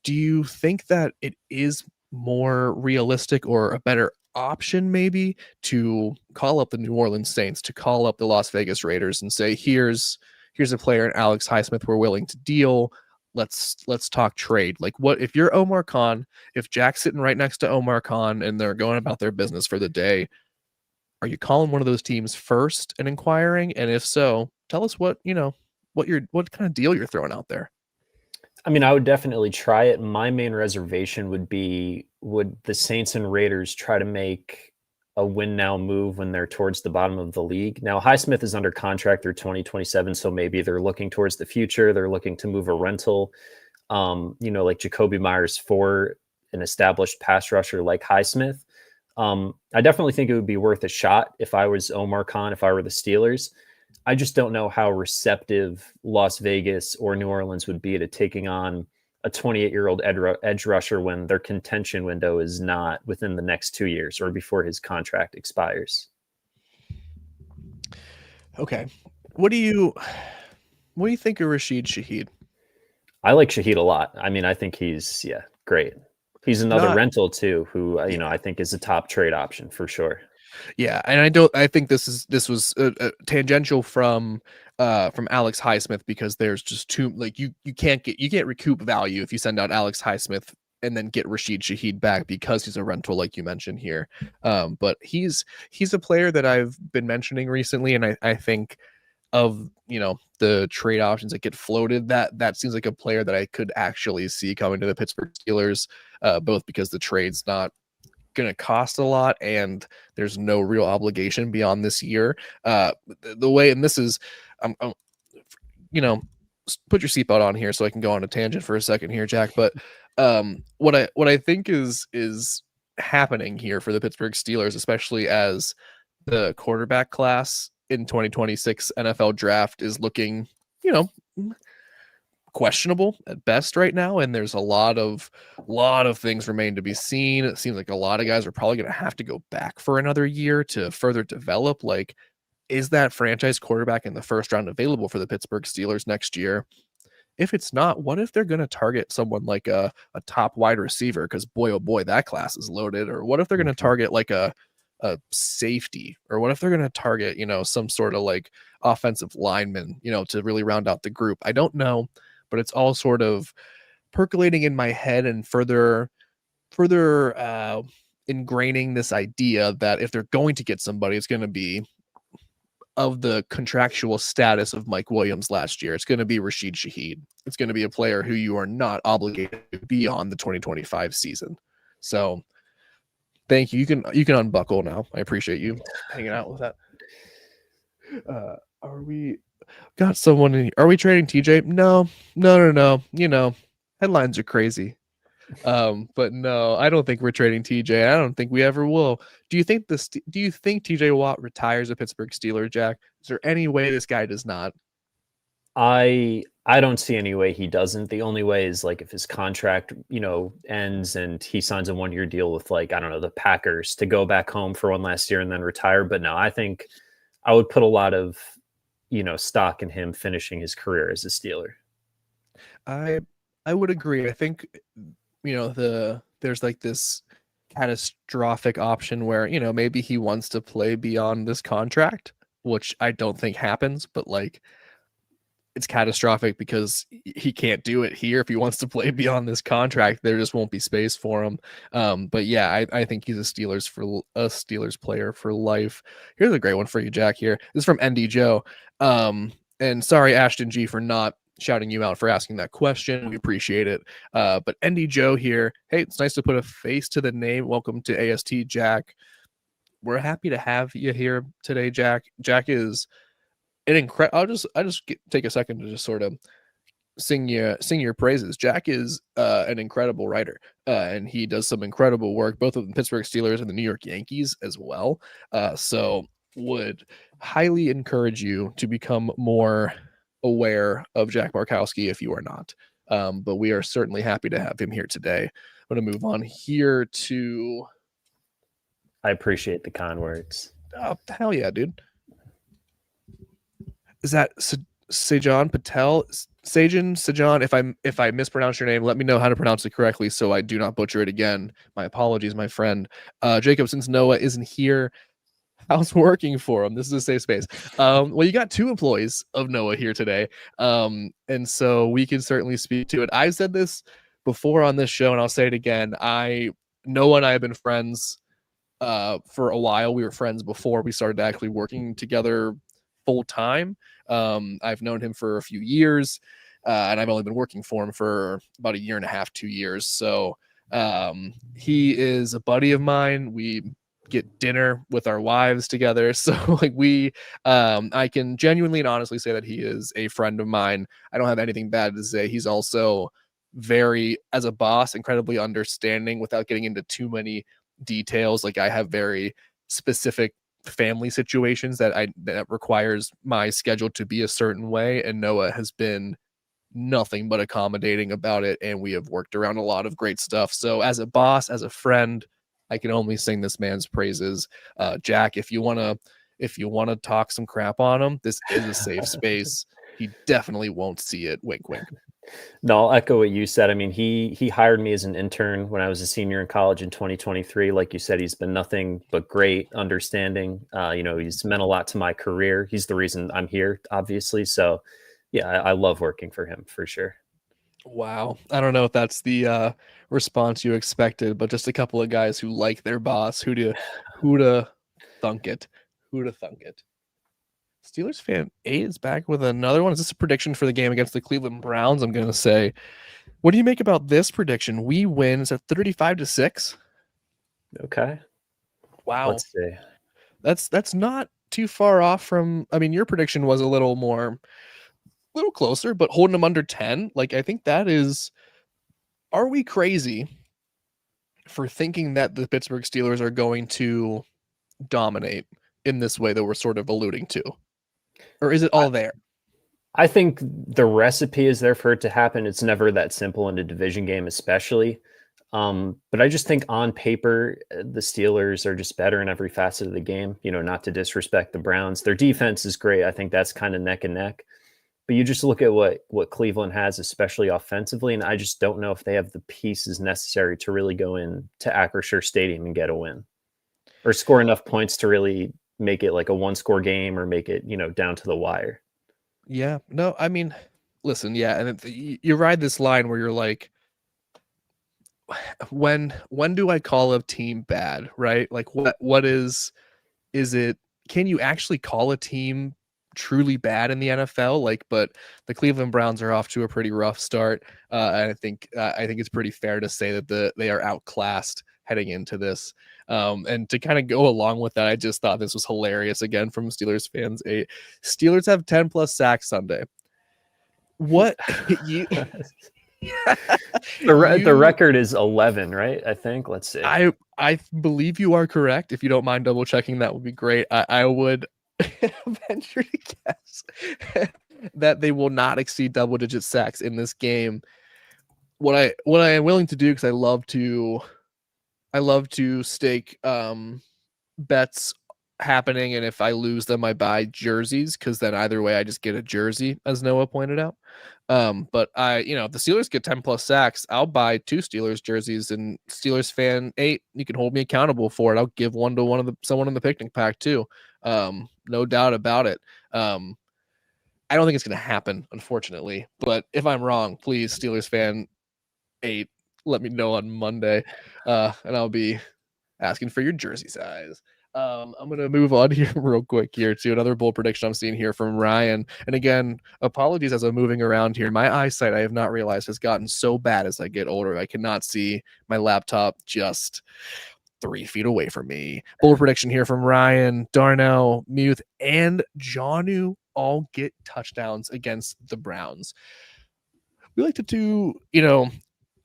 Do you think that it is more realistic or a better option maybe to call up the New Orleans Saints, to call up the Las Vegas Raiders and say, here's a player in Alex Highsmith we're willing to deal. Let's talk trade. Like, what if you're Omar Khan, if Jack's sitting right next to Omar Khan and they're going about their business for the day, are you calling one of those teams first and inquiring? And if so, tell us what kind of deal you're throwing out there. I mean, I would definitely try it. My main reservation would be, would the Saints and Raiders try to make a win now move when they're towards the bottom of the league? Now, Highsmith is under contract through 2027, so maybe they're looking towards the future. They're looking to move a rental, like Jacoby Myers for an established pass rusher like Highsmith. I definitely think it would be worth a shot if I was Omar Khan, if I were the Steelers. I just don't know how receptive Las Vegas or New Orleans would be to taking on a 28-year-old edge rusher when their contention window is not within the next 2 years or before his contract expires. Okay. What do you think of Rashid Shaheed? I like Shaheed a lot. I mean, I think he's great. He's another rental too, who I think is a top trade option for sure. Yeah, and I think this was tangential from Alex Highsmith, because there's just too, like, you can't recoup value if you send out Alex Highsmith and then get Rashid Shaheed back because he's a rental, like you mentioned here. But he's a player that I've been mentioning recently, and I think of the trade options that get floated, that seems like a player that I could actually see coming to the Pittsburgh Steelers, both because the trade's not going to cost a lot and there's no real obligation beyond this year. The way, and this is, put your seatbelt on here so I can go on a tangent for a second here, Jack. But what I think is happening here for the Pittsburgh Steelers, especially as the quarterback class in 2026 NFL draft is looking, questionable at best right now, and there's a lot of things remain to be seen. It seems like a lot of guys are probably going to have to go back for another year to further develop. Like, is that franchise quarterback in the first round available for the Pittsburgh Steelers next year? If it's not, what if they're going to target someone like a top wide receiver? Because boy, oh boy, that class is loaded. Or what if they're going to target like a safety? Or what if they're going to target, some sort of like offensive lineman, to really round out the group? I don't know, but it's all sort of percolating in my head and further ingraining this idea that if they're going to get somebody, it's going to be of the contractual status of Mike Williams last year. It's going to be Rashid Shaheed. It's going to be a player who you are not obligated to be on the 2025 season. So thank you. You can unbuckle now. I appreciate you hanging out with that. Are we got someone in here? Are we trading TJ? No. Headlines are crazy. But no, I don't think we're trading TJ. I don't think we ever will. Do you think TJ Watt retires a Pittsburgh Steeler, Jack? Is there any way this guy does not? I don't see any way he doesn't. The only way is like if his contract, ends and he signs a 1-year deal with, like, I don't know, the Packers, to go back home for one last year and then retire. But no, I think I would put a lot of, stock in him finishing his career as a Steeler. I would agree. I think there's like this catastrophic option where maybe he wants to play beyond this contract, which I don't think happens, but like it's catastrophic because he can't do it here. If he wants to play beyond this contract, there just won't be space for him. But yeah, I think he's a Steelers player for life. Here's a great one for you, Jack. Here, this is from ND Joe. And sorry, Ashton G, for not shouting you out for asking that question. We appreciate it. But ND Joe here. Hey, it's nice to put a face to the name. Welcome to AST, Jack. We're happy to have you here today, Jack. Jack is an incredible. I'll just take a second to just sort of sing your praises. Jack is an incredible writer, and he does some incredible work, both with the Pittsburgh Steelers and the New York Yankees as well. So would highly encourage you to become more aware of Jack Barkowski if you are not. But we are certainly happy to have him here today. I'm going to move on here to. I appreciate the kind words. Oh, hell yeah, dude. Is that Sajan Patel? Sajan, if I mispronounce your name, let me know how to pronounce it correctly so I do not butcher it again. My apologies, my friend. Jacob, since Noah isn't here, how's working for him? This is a safe space. Well, you got 2 employees of Noah here today, and so we can certainly speak to it. I've said this before on this show, and I'll say it again. Noah and I have been friends for a while. We were friends before we started actually working together full time. I've known him for a few years, and I've only been working for him for about 1.5 years, 2 years. So he is a buddy of mine. We get dinner with our wives together. So like I can genuinely and honestly say that he is a friend of mine. I don't have anything bad to say. He's also very, as a boss, incredibly understanding without getting into too many details. Like I have very specific family situations that requires my schedule to be a certain way, and Noah has been nothing but accommodating about it, and we have worked around a lot of great stuff. So as a boss, as a friend, I can only sing this man's praises. Jack, if you want to talk some crap on him, this is a safe space. He definitely won't see it. Wink, wink. No, I'll echo what you said. I mean, he hired me as an intern when I was a senior in college in 2023. Like you said, he's been nothing but great, understanding. He's meant a lot to my career. He's the reason I'm here, obviously. So, yeah, I love working for him for sure. Wow. I don't know if that's the response you expected, but just a couple of guys who like their boss. Who'da thunk it? Who'da thunk it? Steelers fan 8 is back with another one. Is this a prediction for the game against the Cleveland Browns? I'm going to say, what do you make about this prediction? We win. Is it 35-6? Okay. Wow. Let's see. That's not too far off from, I mean, your prediction was a little closer, but holding them under 10, like I think that is, are we crazy for thinking that the Pittsburgh Steelers are going to dominate in this way that we're sort of alluding to? Or is it all there? I think the recipe is there for it to happen. It's never that simple in a division game, especially. But I just think on paper, the Steelers are just better in every facet of the game. Not to disrespect the Browns. Their defense is great. I think that's kind of neck and neck. But you just look at what Cleveland has, especially offensively, and I just don't know if they have the pieces necessary to really go in to Acrisure Stadium and get a win, or score enough points to really make it like a 1-score game, or make it down to the wire. Yeah, no, I mean, listen, yeah, and you ride this line where you're like, when do I call a team bad, right? Like what is it? Can you actually call a team truly bad in the NFL? Like, but the Cleveland Browns are off to a pretty rough start. And I think it's pretty fair to say that they are outclassed heading into this. And to kind of go along with that, I just thought this was hilarious again from Steelers fans. Steelers have 10 plus sacks Sunday. What The record is 11, right? I think. Let's see. I believe you are correct. If you don't mind double checking, that would be great. I would venture to guess that they will not exceed double digit sacks in this game. What I am willing to do, because I love to stake bets happening, and if I lose them, I buy jerseys, because then either way I just get a jersey, as Noah pointed out. But if the Steelers get 10 plus sacks, I'll buy 2 Steelers jerseys, and Steelers fan 8, you can hold me accountable for it. I'll give one to someone in the picnic pack too. No doubt about it. I don't think it's going to happen, unfortunately, but if I'm wrong, please, Steelers fan 8, let me know on Monday, and I'll be asking for your jersey size. I'm going to move on here real quick here to another bold prediction I'm seeing here from Ryan. And again, apologies as I'm moving around here. My eyesight, I have not realized, has gotten so bad as I get older. I cannot see my laptop just 3 feet away from me. Bold prediction here from Ryan: Darnell, Muth, and Jonnu all get touchdowns against the Browns. We like to do,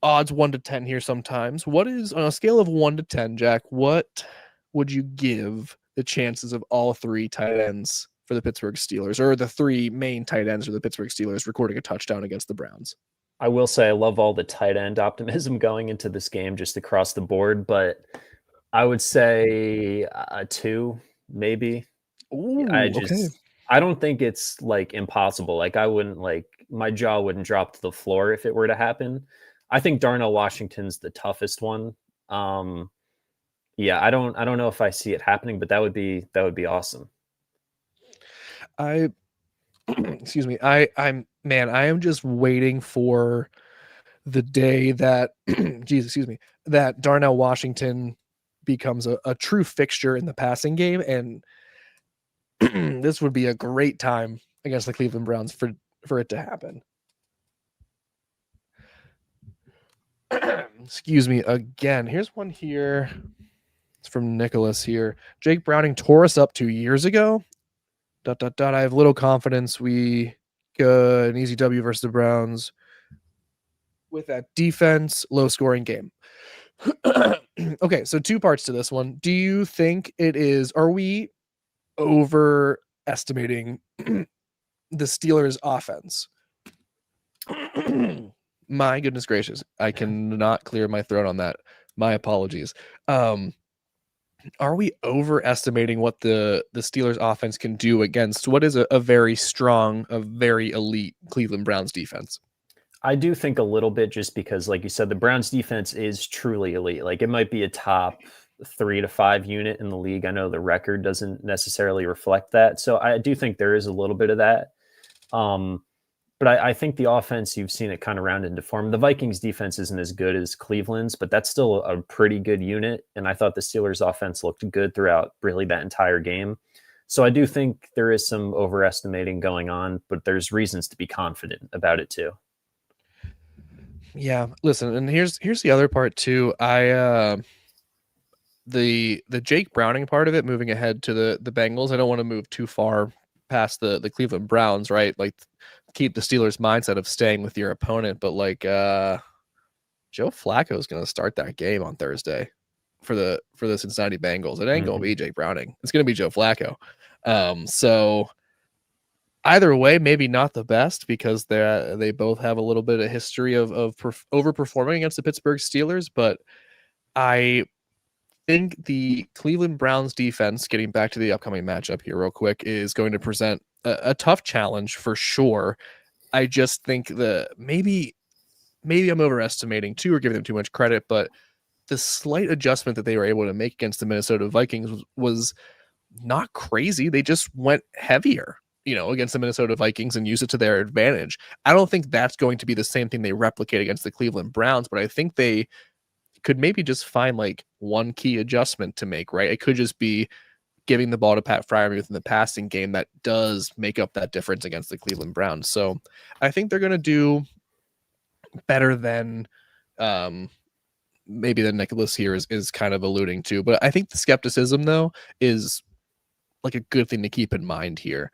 odds 1 to 10 here sometimes. What is, on a scale of 1 to 10, Jack, what would you give the chances of all 3 tight ends for the Pittsburgh Steelers, or the 3 main tight ends for the Pittsburgh Steelers, recording a touchdown against the Browns? I will say I love all the tight end optimism going into this game just across the board, but I would say a 2, maybe. Ooh, okay. I don't think it's like impossible. Like I wouldn't my jaw wouldn't drop to the floor if it were to happen. I think Darnell Washington's the toughest one. Yeah, I don't know if I see it happening, but that would be awesome. Excuse me. I am just waiting for the day that that Darnell Washington becomes a true fixture in the passing game, and this would be a great time against the Cleveland Browns for it to happen. Excuse me again. Here's one here. It's from Nicholas here. Jake Browning tore us up 2 years ago. ... I have little confidence we get an easy W versus the Browns with that defense, low scoring game. Okay, so 2 parts to this one. Do you think are we overestimating the Steelers offense? My goodness gracious, I cannot clear my throat on that. My apologies. Are we overestimating what the Steelers offense can do against what is a very strong, a very elite Cleveland Browns defense? I do think a little bit, just because, like you said, the Browns defense is truly elite. Like it might be a top 3 to 5 unit in the league. I know the record doesn't necessarily reflect that. So I do think there is a little bit of that. But I think the offense, you've seen it kind of round into form. The Vikings defense isn't as good as Cleveland's, but that's still a pretty good unit. And I thought the Steelers offense looked good throughout really that entire game. So I do think there is some overestimating going on, but there's reasons to be confident about it too. Yeah, listen, and here's the other part too. The Jake Browning part of it, moving ahead to the Bengals. I don't want to move too far past the Cleveland Browns, right? Like, keep the Steelers mindset of staying with your opponent, but Joe Flacco is going to start that game on Thursday for the Cincinnati Bengals. It ain't going to be Jake Browning. It's going to be Joe Flacco. So either way, maybe not the best, because they both have a little bit of history of overperforming against the Pittsburgh Steelers, but I think the Cleveland Browns defense, getting back to the upcoming matchup here real quick, is going to present a tough challenge for sure. I just think maybe I'm overestimating too, or giving them too much credit, but the slight adjustment that they were able to make against the Minnesota Vikings was not crazy. They just went heavier, against the Minnesota Vikings, and used it to their advantage. I don't think that's going to be the same thing they replicate against the Cleveland Browns, but I think they could maybe just find one key adjustment to make, right? It could just be giving the ball to Pat Freiermuth in the passing game that does make up that difference against the Cleveland Browns. So I think they're going to do better than maybe the Nicholas here is kind of alluding to. But I think the skepticism, though, is a good thing to keep in mind here.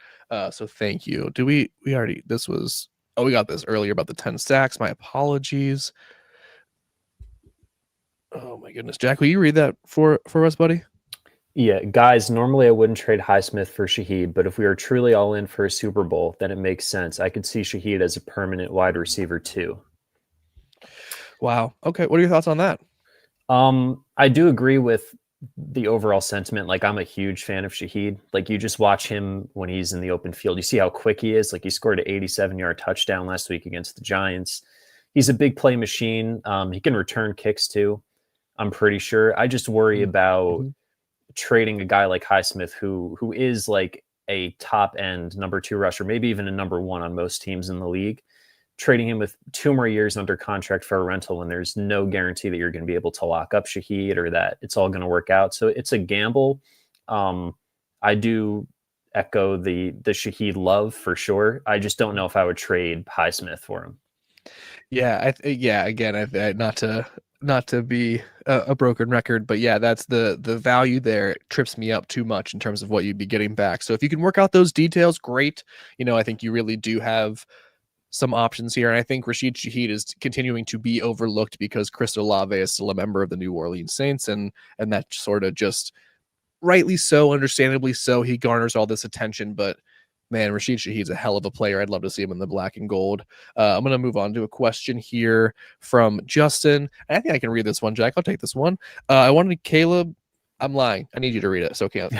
So thank you. We already, this was Oh, we got this earlier about the 10 sacks. My apologies. Oh my goodness. Jack, will you read that for us, buddy? Yeah, guys, normally I wouldn't trade Highsmith for Shaheed, but if we are truly all in for a Super Bowl, then it makes sense. I could see Shaheed as a permanent wide receiver too. Wow. Okay. What are your thoughts on that? I do agree with the overall sentiment. Like, I'm a huge fan of Shaheed. Like, you just watch him when he's in the open field. You see how quick he is. Like, he scored an 87-yard touchdown last week against the Giants. He's a big play machine. He can return kicks too, I'm pretty sure. I just worry about trading a guy like Highsmith, who is like a top end number 2 rusher, maybe even a number 1 on most teams in the league. Trading him with 2 more years under contract for a rental, and there's no guarantee that you're going to be able to lock up Shaheed or that it's all going to work out. So it's a gamble. I do echo the Shaheed love for sure. I just don't know if I would trade Highsmith for him. Yeah, again, not to be a broken record, but yeah, that's the value there. It trips me up too much in terms of what you'd be getting back. So if you can work out those details, great. I think you really do have some options here. And I think Rashid Shaheed is continuing to be overlooked because Chris Olave is still a member of the New Orleans Saints, and that sort of just rightly so, understandably so, he garners all this attention. But man, Rashid Shaheed's a hell of a player. I'd love to see him in the black and gold. I'm going to move on to a question here from Justin. I think I can read this one, Jack. I'll take this one. I wanted Caleb. I'm lying. I need you to read it. So can't.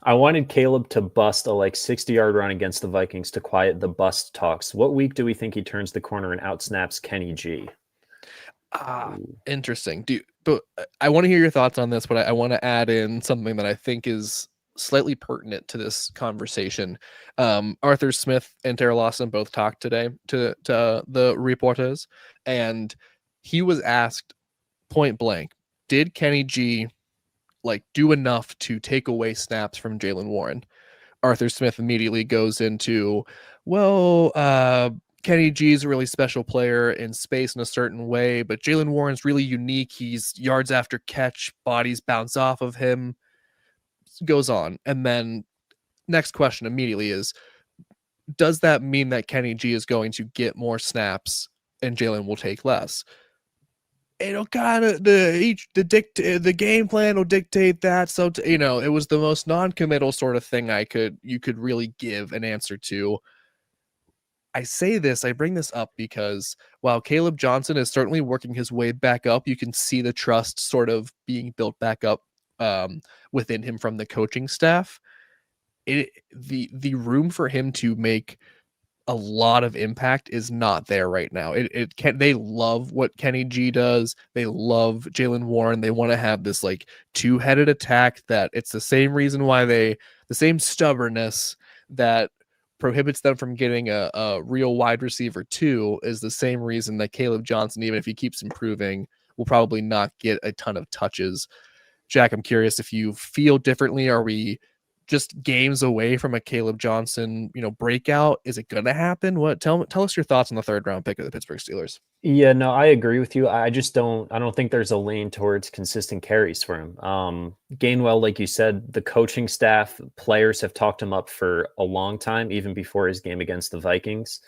I wanted Caleb to bust a 60-yard run against the Vikings to quiet the bust talks. What week do we think he turns the corner and outsnaps Kenny G? Interesting. But I want to hear your thoughts on this, but I want to add in something that I think is slightly pertinent to this conversation. Arthur Smith and Tara Lawson both talked today to the reporters, and he was asked point blank, did Kenny G do enough to take away snaps from Jaylen Warren? Arthur Smith immediately goes into, well, Kenny G is a really special player in space in a certain way, but Jaylen Warren's really unique. He's yards after catch, bodies bounce off of him, goes on. And then next question immediately is, does that mean that Kenny G is going to get more snaps and Jaylen will take less? It'll kind of the game plan will dictate that. So it was the most non-committal sort of thing you could really give an answer to. I bring this up because while Caleb Johnson is certainly working his way back up, you can see the trust sort of being built back up within him from the coaching staff. The room for him to make a lot of impact is not there right now. They love what Kenny G does. They love Jaylen Warren. They want to have this two-headed attack that it's the same reason why the same stubbornness that prohibits them from getting a real wide receiver 2 is the same reason that Caleb Johnson, even if he keeps improving, will probably not get a ton of touches. Jack, I'm curious if you feel differently. Are we just games away from a Caleb Johnson, breakout? Is it going to happen? Tell us your thoughts on the 3rd round pick of the Pittsburgh Steelers. Yeah, no, I agree with you. I don't think there's a lane towards consistent carries for him. Gainwell, like you said, the coaching staff, players have talked him up for a long time, even before his game against the Vikings.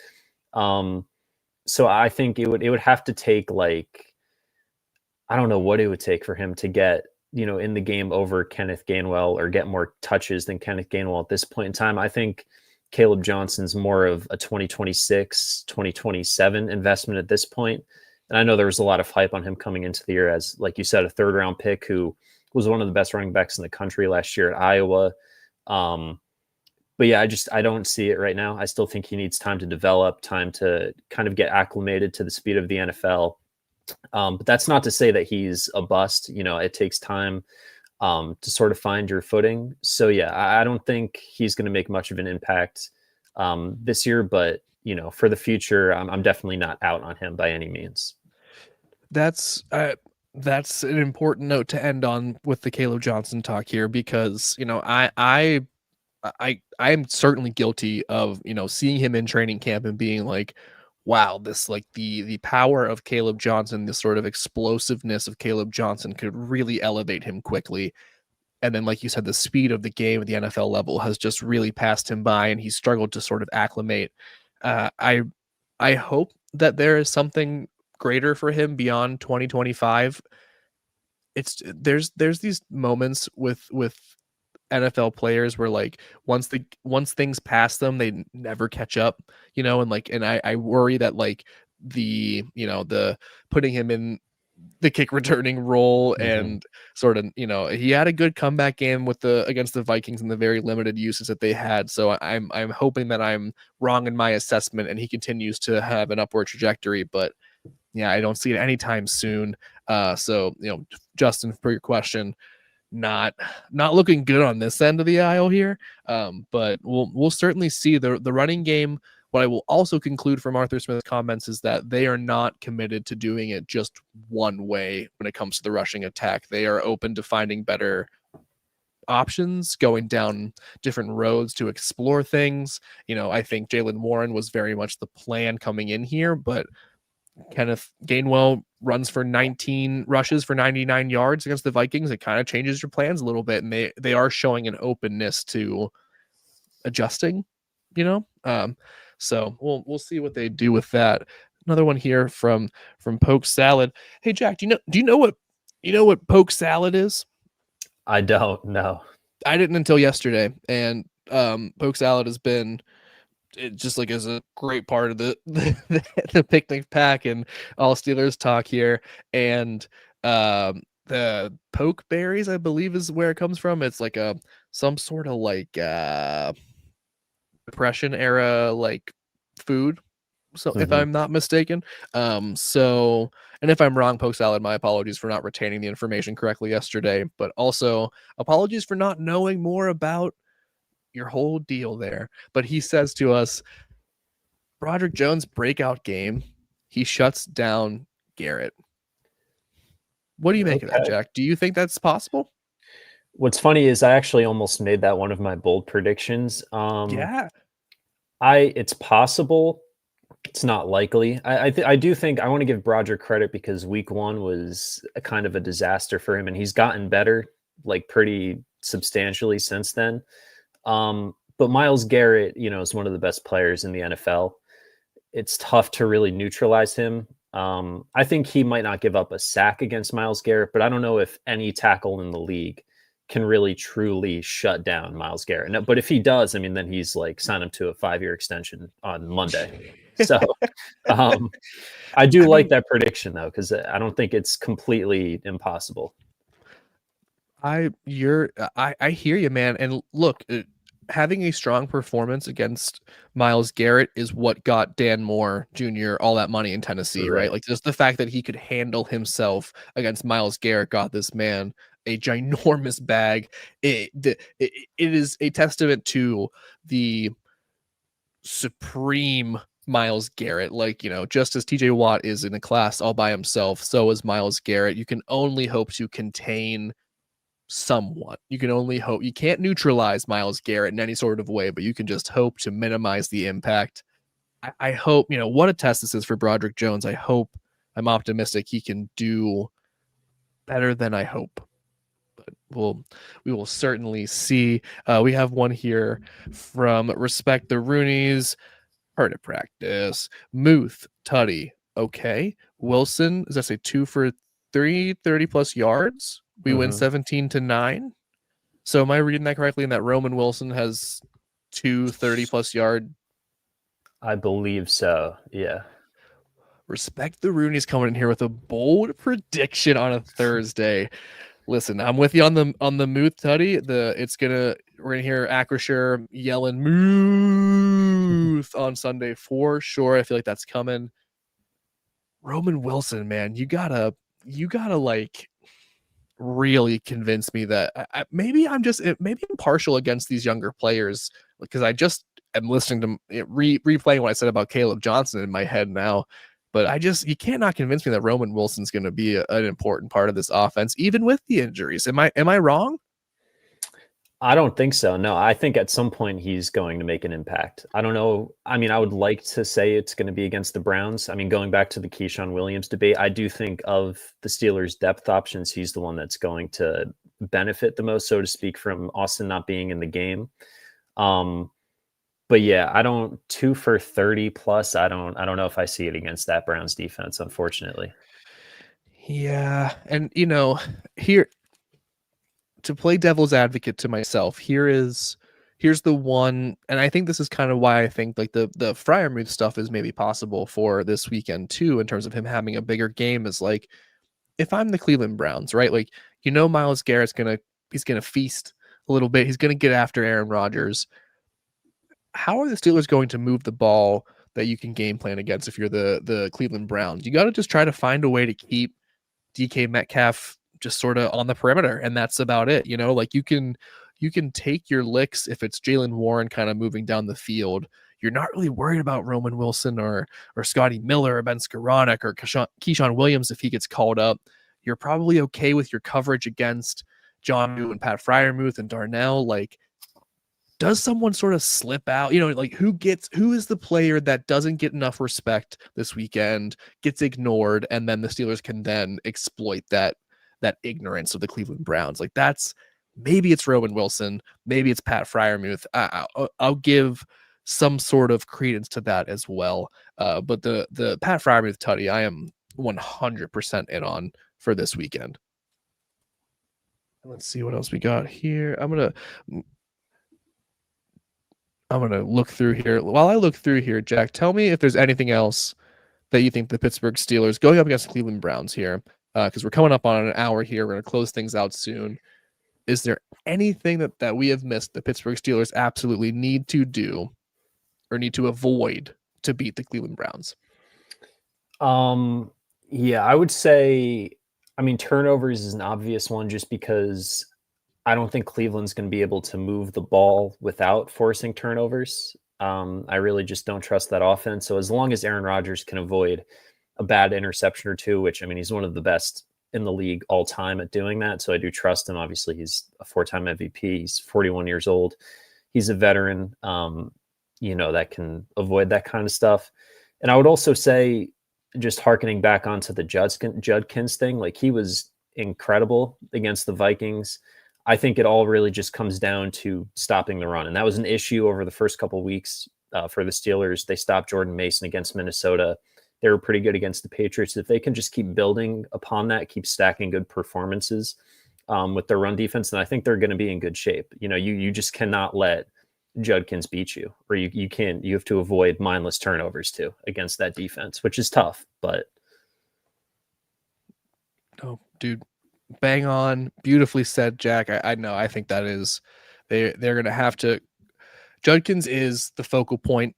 So I think it would have to take I don't know what it would take for him to get, in the game over Kenneth Gainwell or get more touches than Kenneth Gainwell at this point in time. I think Caleb Johnson's more of a 2026, 2027 investment at this point. And I know there was a lot of hype on him coming into the year as, like you said, a 3rd round pick who was one of the best running backs in the country last year at Iowa. But yeah, I don't see it right now. I still think he needs time to develop, time to kind of get acclimated to the speed of the NFL. But that's not to say that he's a bust. It takes time to sort of find your footing. So yeah, I don't think he's going to make much of an impact this year, but for the future, I'm definitely not out on him by any means. That's an important note to end on with the Caleb Johnson talk here, because I am certainly guilty of seeing him in training camp and being like, wow, this the power of Caleb Johnson, this sort of explosiveness of Caleb Johnson could really elevate him quickly. And then, like you said, the speed of the game at the NFL level has just really passed him by, and he's struggled to sort of acclimate. I hope that there is something greater for him beyond 2025. There's these moments with NFL players where like once things pass them, they never catch up, and I worry that like the putting him in the kick returning role Mm-hmm. and sort of, he had a good comeback game against the Vikings in the very limited uses that they had. So I'm hoping that I'm wrong in my assessment and he continues to have an upward trajectory, but yeah, I don't see it anytime soon. So, Justin, for your question, not looking good on this end of the aisle here. But we'll certainly see the running game. What I will also conclude from Arthur Smith's comments is that they are not committed to doing it just one way when it comes to the rushing attack. They are open to finding better options, going down different roads to explore things. I think Jaylen Warren was very much the plan coming in here, but Kenneth Gainwell runs for 19 rushes for 99 yards against the Vikings. It kind of changes your plans a little bit, and they are showing an openness to adjusting, so we'll see what they do with that. Another one here from Poke Salad. Hey Jack, do you know what poke salad is? I don't know. I didn't until yesterday, and poke salad has been it just like is a great part of the picnic pack and all Steelers talk here. And the poke berries, I believe, is where it comes from. It's like some sort of like Depression era like food. So if I'm not mistaken, so and if I'm wrong, poke salad, my apologies for not retaining the information correctly yesterday, but also apologies for not knowing more about your whole deal there. But he says to us, Broderick Jones breakout game, he shuts down Garrett. What do you make of that, Jack? Do you think that's possible? What's funny is I actually almost made that one of my bold predictions. Yeah. It's possible. It's not likely. I do think I want to give Broderick credit because week 1 was a kind of a disaster for him, and he's gotten better like pretty substantially since then. But Myles Garrett, is one of the best players in the NFL. It's tough to really neutralize him. I think he might not give up a sack against Myles Garrett, but I don't know if any tackle in the league can really truly shut down Myles Garrett. No, but if he does, I mean, then he's like sign him to a 5-year extension on Monday. So I do like that prediction though, because I don't think it's completely impossible. I hear you, man. And look, having a strong performance against Myles Garrett is what got Dan Moore Jr. all that money in Tennessee, right? Like just the fact that he could handle himself against Myles Garrett got this man a ginormous bag. It is a testament to the supreme Myles Garrett. Like, just as TJ Watt is in a class all by himself, so is Myles Garrett. You can only hope to contain somewhat. You can only hope. You can't neutralize Myles Garrett in any sort of way, but you can just hope to minimize the impact. I hope, what a test this is for Broderick Jones. I'm optimistic he can do better than I hope. But we will certainly see. We have one here from Respect the Roonies. Hard to practice. Muth, Tutty. Okay. Wilson, does that say 2 for 3, 30 plus yards? We win 17-9. So am I reading that correctly? In that Roman Wilson has 2 30 plus yard? I believe so. Yeah. Respect the Rooney's coming in here with a bold prediction on a Thursday. Listen, I'm with you on the Muth Tutty. We're gonna hear Acrisure yelling Muth on Sunday for sure. I feel like that's coming. Roman Wilson, man, you gotta like really convince me that maybe I'm partial against these younger players because I just am listening to replaying what I said about Caleb Johnson in my head now. But you can't not convince me that Roman Wilson's going to be an important part of this offense, even with the injuries. Am I wrong? I don't think so. No, I think at some point he's going to make an impact. I don't know. I mean, I would like to say it's going to be against the Browns. I mean, going back to the Keyshawn Williams debate, I do think of the Steelers' depth options, he's the one that's going to benefit the most, so to speak, from Austin not being in the game. But yeah, I don't 2 for 30 plus. I don't know if I see it against that Browns defense, unfortunately. Yeah, and here, to play devil's advocate to myself, here's the one, and I think this is kind of why I think like the Freiermuth stuff is maybe possible for this weekend too, in terms of him having a bigger game. Is like, if I'm the Cleveland Browns, right? Like, Myles Garrett's he's gonna feast a little bit. He's gonna get after Aaron Rodgers. How are the Steelers going to move the ball that you can game plan against if you're the Cleveland Browns? You got to just try to find a way to keep DK Metcalf just sort of on the perimeter, and that's about it. Like, you can take your licks if it's Jalen Warren kind of moving down the field. You're not really worried about Roman Wilson or Scotty Miller or Ben Skoranek or Keyshawn Williams if he gets called up. You're probably okay with your coverage against John New and Pat Freiermuth and Darnell. Like, does someone sort of slip out? Like, who is the player that doesn't get enough respect this weekend, gets ignored, and then the Steelers can then exploit that ignorance of the Cleveland Browns? Like, maybe it's Roman Wilson, maybe it's Pat Freiermuth. I'll give some sort of credence to that as well. But the Pat Freiermuth tutty, I am 100% in on for this weekend. Let's see what else we got here. I'm gonna look through here. While I look through here, Jack, tell me if there's anything else that you think the Pittsburgh Steelers going up against the Cleveland Browns here, because we're coming up on an hour here. We're gonna close things out soon. Is there anything that we have missed the Pittsburgh Steelers absolutely need to do or need to avoid to beat the Cleveland Browns? Yeah, I would say, turnovers is an obvious one just because I don't think Cleveland's going to be able to move the ball without forcing turnovers. I really just don't trust that offense. So as long as Aaron Rodgers can avoid a bad interception or two, which, he's one of the best in the league all time at doing that. So I do trust him. Obviously, he's a 4-time MVP. He's 41 years old. He's a veteran, that can avoid that kind of stuff. And I would also say, just hearkening back onto the Judkins thing, like, he was incredible against the Vikings. I think it all really just comes down to stopping the run. And that was an issue over the first couple of weeks for the Steelers. They stopped Jordan Mason against Minnesota. They were pretty good against the Patriots. If they can just keep building upon that, keep stacking good performances with their run defense, then I think they're going to be in good shape. You just cannot let Judkins beat you, or you have to avoid mindless turnovers too against that defense, which is tough, but. Oh, dude. Bang on, beautifully said, Jack. I know. I think that is they're going to have to. Judkins is the focal point.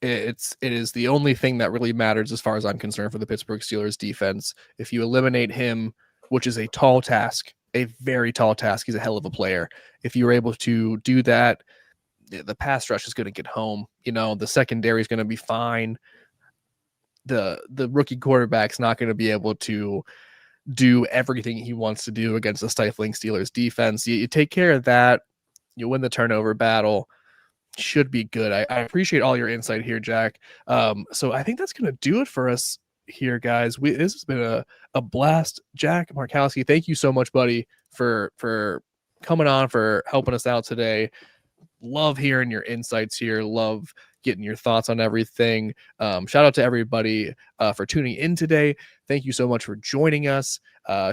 It is the only thing that really matters as far as I'm concerned for the Pittsburgh Steelers defense. If you eliminate him, which is a tall task, a very tall task, he's a hell of a player. If you're able to do that, the pass rush is going to get home. The secondary is going to be fine. The rookie quarterback's not going to be able to do everything he wants to do against the stifling Steelers defense. You take care of that, you win the turnover battle. Should be good. I appreciate all your insight here, Jack. So I think that's going to do it for us here, guys. This has been a blast. Jack Markowski, thank you so much, buddy, for coming on, for helping us out today. Love hearing your insights here. Love getting your thoughts on everything. Shout out to everybody for tuning in today. Thank you so much for joining us.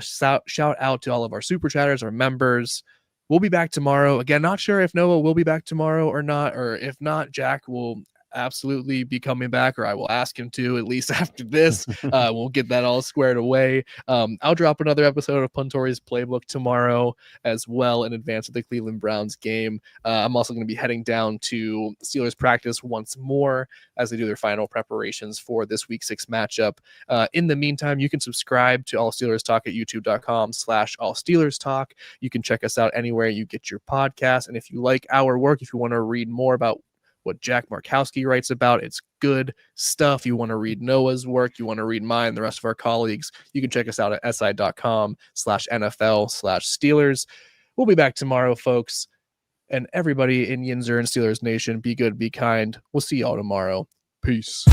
Shout out to all of our super chatters, our members. We'll be back tomorrow. Again, not sure if Noah will be back tomorrow or not, or if not, Jack will absolutely be coming back, or I will ask him to, at least after this. We'll get that all squared away. I'll drop another episode of Puntori's Playbook tomorrow as well in advance of the Cleveland Browns game. I'm also going to be heading down to Steelers practice once more as they do their final preparations for this week 6 matchup. In the meantime, you can subscribe to All Steelers Talk at youtube.com/All Steelers Talk. You can check us out anywhere you get your podcast. And if you like our work, if you want to read more about what Jack Markowski writes about, it's good stuff. You want to read Noah's work, you want to read mine, the rest of our colleagues, you can check us out at si.com/NFL/Steelers. We'll be back tomorrow, folks. And everybody in Yinzer and Steelers Nation, be good, be kind. We'll see y'all tomorrow. Peace.